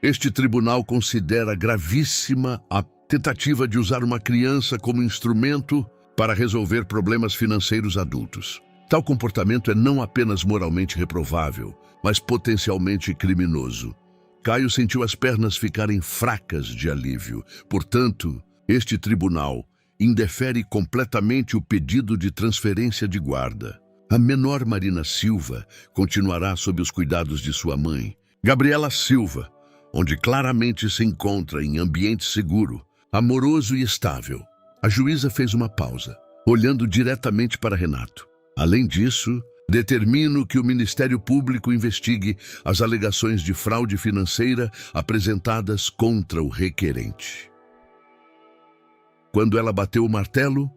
Este tribunal considera gravíssima a tentativa de usar uma criança como instrumento para resolver problemas financeiros adultos. Tal comportamento é não apenas moralmente reprovável, mas potencialmente criminoso. Caio sentiu as pernas ficarem fracas de alívio. Portanto, este tribunal indefere completamente o pedido de transferência de guarda. A menor Marina Silva continuará sob os cuidados de sua mãe, Gabriela Silva, onde claramente se encontra em ambiente seguro, amoroso e estável. A juíza fez uma pausa, olhando diretamente para Renato. Além disso, determino que o Ministério Público investigue as alegações de fraude financeira apresentadas contra o requerente. Quando ela bateu o martelo,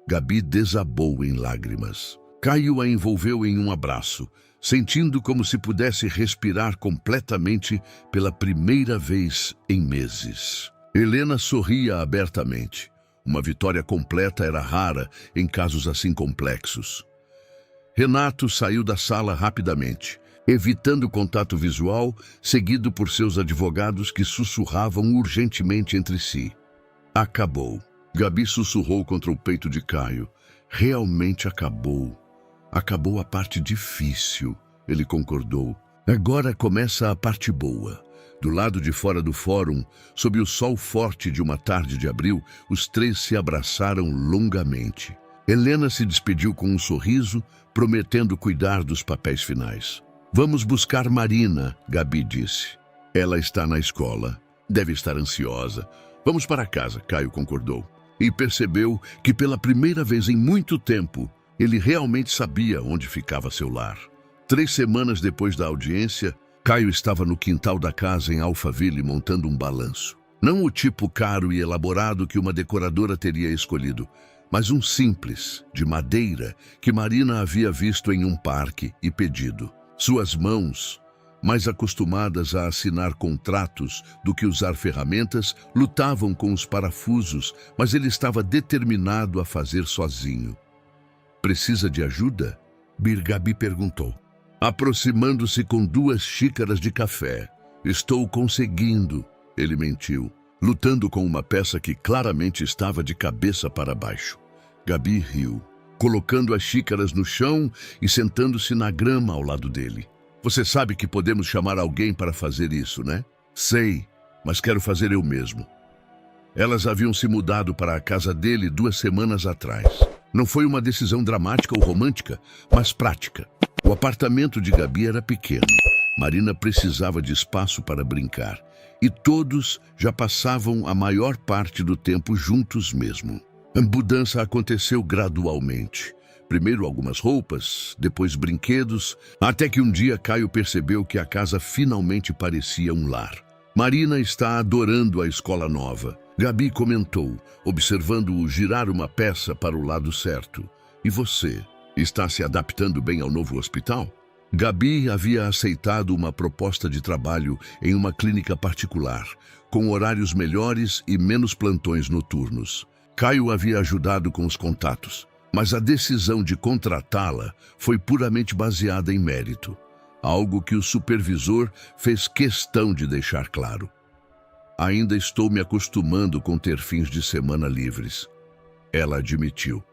Gabi desabou em lágrimas. Caio a envolveu em um abraço, sentindo como se pudesse respirar completamente pela primeira vez em meses. Helena sorria abertamente. Uma vitória completa era rara em casos assim complexos. Renato saiu da sala rapidamente, evitando contato visual, seguido por seus advogados que sussurravam urgentemente entre si. Acabou. Gabi sussurrou contra o peito de Caio. Realmente acabou. Acabou a parte difícil, ele concordou. Agora começa a parte boa. Do lado de fora do fórum, sob o sol forte de uma tarde de abril, os três se abraçaram longamente. Helena se despediu com um sorriso, prometendo cuidar dos papéis finais. Vamos buscar Marina, Gabi disse. Ela está na escola. Deve estar ansiosa. Vamos para casa, Caio concordou. E percebeu que pela primeira vez em muito tempo, ele realmente sabia onde ficava seu lar. 3 semanas depois da audiência, Caio estava no quintal da casa em Alphaville montando um balanço. Não o tipo caro e elaborado que uma decoradora teria escolhido, mas um simples, de madeira, que Marina havia visto em um parque e pedido. Suas mãos, mais acostumadas a assinar contratos do que usar ferramentas, lutavam com os parafusos, mas ele estava determinado a fazer sozinho. Precisa de ajuda? Gabi perguntou, aproximando-se com 2 xícaras de café. Estou conseguindo, ele mentiu, lutando com uma peça que claramente estava de cabeça para baixo. Gabi riu, colocando as xícaras no chão e sentando-se na grama ao lado dele. Você sabe que podemos chamar alguém para fazer isso, né? Sei, mas quero fazer eu mesmo. Elas haviam se mudado para a casa dele 2 semanas atrás. Não foi uma decisão dramática ou romântica, mas prática. O apartamento de Gabi era pequeno. Marina precisava de espaço para brincar. E todos já passavam a maior parte do tempo juntos mesmo. A mudança aconteceu gradualmente. Primeiro algumas roupas, depois brinquedos, até que um dia Caio percebeu que a casa finalmente parecia um lar. Marina está adorando a escola nova. Gabi comentou, observando-o girar uma peça para o lado certo. E você, está se adaptando bem ao novo hospital? Gabi havia aceitado uma proposta de trabalho em uma clínica particular, com horários melhores e menos plantões noturnos. Caio havia ajudado com os contatos, mas a decisão de contratá-la foi puramente baseada em mérito, algo que o supervisor fez questão de deixar claro. Ainda estou me acostumando com ter fins de semana livres, ela admitiu.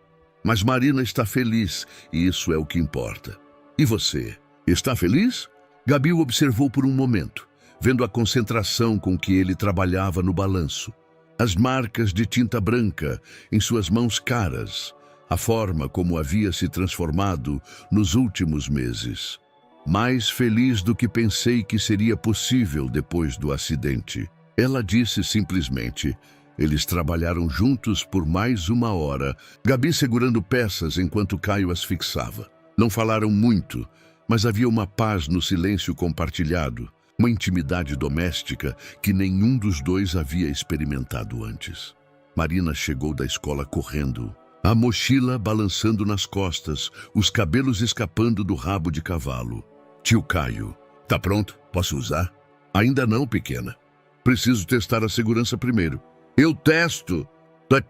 Mas Marina está feliz e isso é o que importa. E você, está feliz? Gabi o observou por um momento, vendo a concentração com que ele trabalhava no balanço. As marcas de tinta branca em suas mãos caras, a forma como havia se transformado nos últimos meses. Mais feliz do que pensei que seria possível depois do acidente. Ela disse simplesmente, eles trabalharam juntos por mais 1 hora, Gabi segurando peças enquanto Caio as fixava. Não falaram muito, mas havia uma paz no silêncio compartilhado, uma intimidade doméstica que nenhum dos dois havia experimentado antes. Marina chegou da escola correndo, a mochila balançando nas costas, os cabelos escapando do rabo de cavalo. Tio Caio, tá pronto? Posso usar? Ainda não, pequena. Preciso testar a segurança primeiro. Eu testo.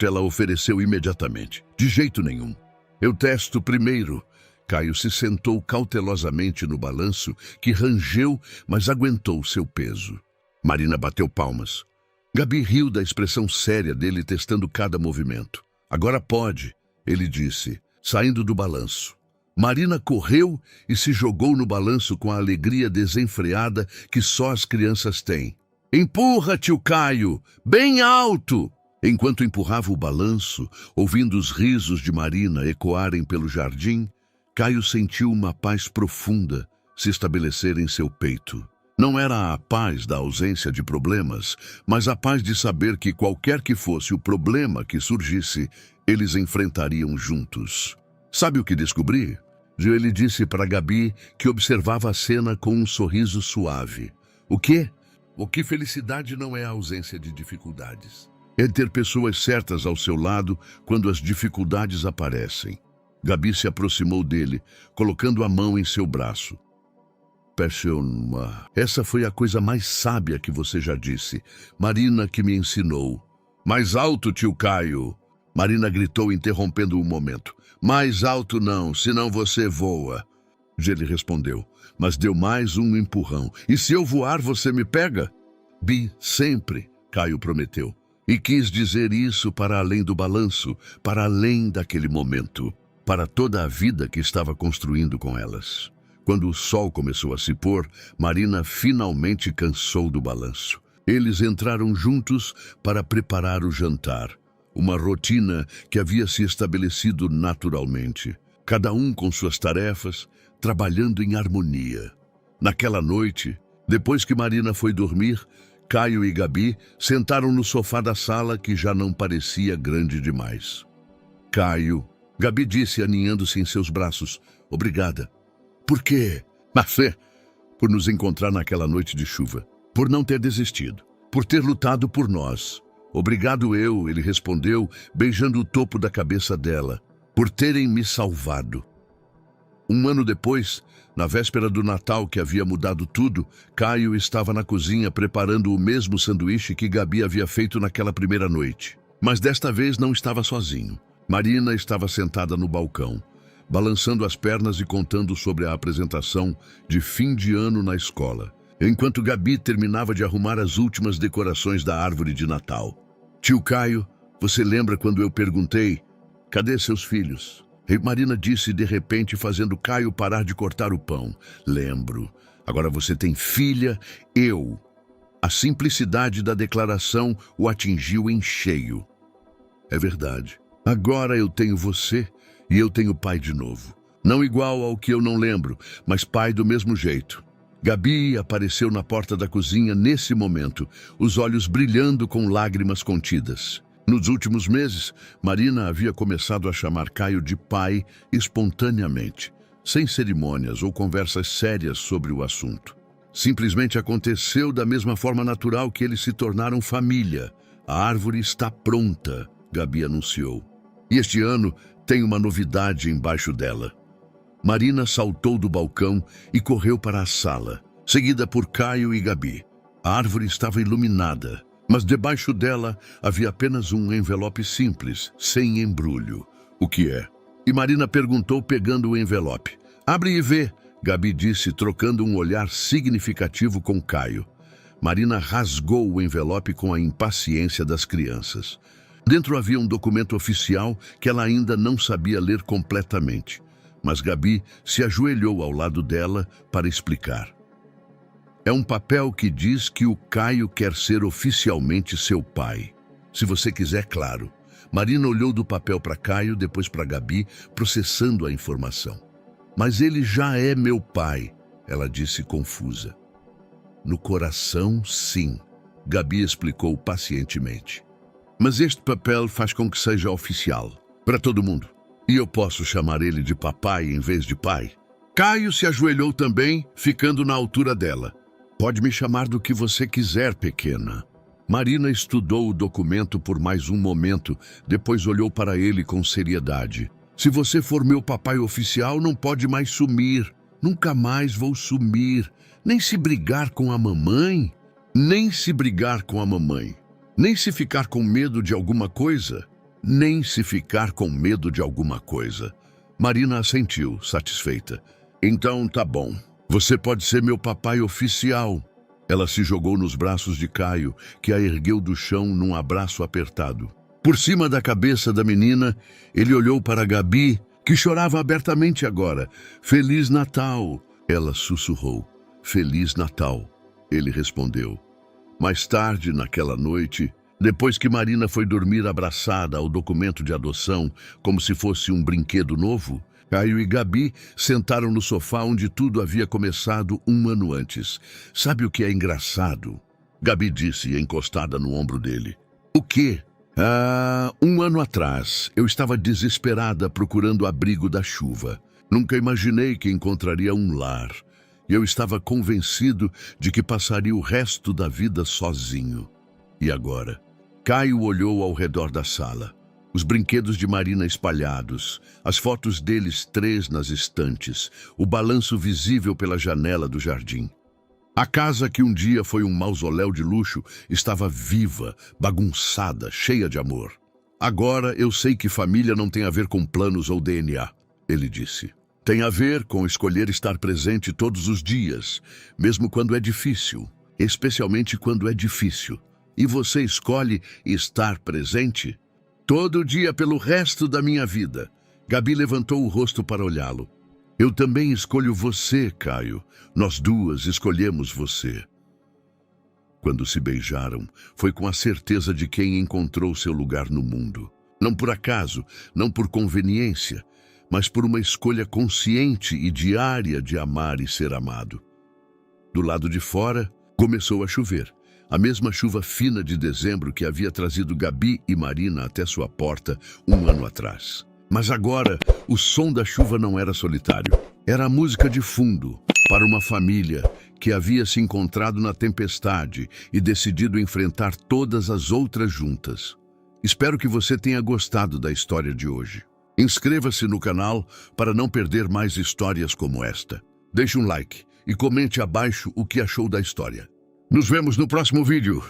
Ela ofereceu imediatamente. De jeito nenhum. Eu testo primeiro. Caio se sentou cautelosamente no balanço, que rangeu, mas aguentou seu peso. Marina bateu palmas. Gabi riu da expressão séria dele testando cada movimento. Agora pode, ele disse, saindo do balanço. Marina correu e se jogou no balanço com a alegria desenfreada que só as crianças têm. Empurra, tio Caio, bem alto! Enquanto empurrava o balanço, ouvindo os risos de Marina ecoarem pelo jardim, Caio sentiu uma paz profunda se estabelecer em seu peito. Não era a paz da ausência de problemas, mas a paz de saber que qualquer que fosse o problema que surgisse, eles enfrentariam juntos. Sabe o que descobri? Ele disse para Gabi, que observava a cena com um sorriso suave. O quê? O que felicidade não é a ausência de dificuldades. É ter pessoas certas ao seu lado quando as dificuldades aparecem. Gabi se aproximou dele, colocando a mão em seu braço. Essa foi a coisa mais sábia que você já disse. Marina que me ensinou. Mais alto, tio Caio! Marina gritou, interrompendo o momento. Mais alto não, senão você voa. Ele respondeu, mas deu mais um empurrão. E se eu voar, você me pega? Bi, sempre, Caio prometeu. E quis dizer isso para além do balanço, para além daquele momento, para toda a vida que estava construindo com elas. Quando o sol começou a se pôr, Marina finalmente cansou do balanço. Eles entraram juntos para preparar o jantar, uma rotina que havia se estabelecido naturalmente, cada um com suas tarefas, trabalhando em harmonia. Naquela noite, depois que Marina foi dormir, Caio e Gabi sentaram no sofá da sala que já não parecia grande demais. Caio, Gabi disse aninhando-se em seus braços, obrigada. Por quê? Mafé, por nos encontrar naquela noite de chuva, por não ter desistido, por ter lutado por nós. Obrigado eu, ele respondeu, beijando o topo da cabeça dela, por terem me salvado. 1 ano depois, na véspera do Natal que havia mudado tudo, Caio estava na cozinha preparando o mesmo sanduíche que Gabi havia feito naquela primeira noite. Mas desta vez não estava sozinho. Marina estava sentada no balcão, balançando as pernas e contando sobre a apresentação de fim de ano na escola, enquanto Gabi terminava de arrumar as últimas decorações da árvore de Natal. Tio Caio, você lembra quando eu perguntei, cadê seus filhos? E Marina disse de repente, fazendo Caio parar de cortar o pão. Lembro. Agora você tem filha, eu. A simplicidade da declaração o atingiu em cheio. É verdade. Agora eu tenho você e eu tenho pai de novo. Não igual ao que eu não lembro, mas pai do mesmo jeito. Gabi apareceu na porta da cozinha nesse momento, os olhos brilhando com lágrimas contidas. Nos últimos meses, Marina havia começado a chamar Caio de pai espontaneamente, sem cerimônias ou conversas sérias sobre o assunto. Simplesmente aconteceu da mesma forma natural que eles se tornaram família. A árvore está pronta, Gabi anunciou. E este ano tem uma novidade embaixo dela. Marina saltou do balcão e correu para a sala, seguida por Caio e Gabi. A árvore estava iluminada, mas debaixo dela havia apenas um envelope simples, sem embrulho. O que é? E Marina perguntou pegando o envelope. Abre e vê, Gabi disse, trocando um olhar significativo com Caio. Marina rasgou o envelope com a impaciência das crianças. Dentro havia um documento oficial que ela ainda não sabia ler completamente. Mas Gabi se ajoelhou ao lado dela para explicar. É um papel que diz que o Caio quer ser oficialmente seu pai. Se você quiser, claro. Marina olhou do papel para Caio, depois para Gabi, processando a informação. Mas ele já é meu pai, ela disse confusa. No coração, sim, Gabi explicou pacientemente. Mas este papel faz com que seja oficial, para todo mundo. E eu posso chamar ele de papai em vez de pai? Caio se ajoelhou também, ficando na altura dela. Pode me chamar do que você quiser, pequena. Marina estudou o documento por mais um momento, depois olhou para ele com seriedade. Se você for meu papai oficial, não pode mais sumir. Nunca mais vou sumir. Nem se brigar com a mamãe. Nem se brigar com a mamãe. Nem se ficar com medo de alguma coisa. Nem se ficar com medo de alguma coisa. Marina assentiu, satisfeita. Então tá bom. Você pode ser meu papai oficial. Ela se jogou nos braços de Caio, que a ergueu do chão num abraço apertado. Por cima da cabeça da menina, ele olhou para Gabi, que chorava abertamente agora. Feliz Natal, ela sussurrou. Feliz Natal, ele respondeu. Mais tarde, naquela noite, depois que Marina foi dormir abraçada ao documento de adoção, como se fosse um brinquedo novo, Caio e Gabi sentaram no sofá onde tudo havia começado um ano antes. Sabe o que é engraçado? Gabi disse, encostada no ombro dele. O quê? Um ano atrás, eu estava desesperada procurando abrigo da chuva. Nunca imaginei que encontraria um lar. E eu estava convencido de que passaria o resto da vida sozinho. E agora? Caio olhou ao redor da sala. Os brinquedos de Marina espalhados, as fotos deles três nas estantes, o balanço visível pela janela do jardim. A casa que um dia foi um mausoléu de luxo estava viva, bagunçada, cheia de amor. Agora eu sei que família não tem a ver com planos ou DNA, ele disse. Tem a ver com escolher estar presente todos os dias, mesmo quando é difícil, especialmente quando é difícil. E você escolhe estar presente? Todo dia pelo resto da minha vida. Gabi levantou o rosto para olhá-lo. Eu também escolho você, Caio. Nós duas escolhemos você. Quando se beijaram, foi com a certeza de quem encontrou seu lugar no mundo. Não por acaso, não por conveniência, mas por uma escolha consciente e diária de amar e ser amado. Do lado de fora, começou a chover. A mesma chuva fina de dezembro que havia trazido Gabi e Marina até sua porta um ano atrás. Mas agora, o som da chuva não era solitário. Era a música de fundo para uma família que havia se encontrado na tempestade e decidido enfrentar todas as outras juntas. Espero que você tenha gostado da história de hoje. Inscreva-se no canal para não perder mais histórias como esta. Deixe um like e comente abaixo o que achou da história. Nos vemos no próximo vídeo.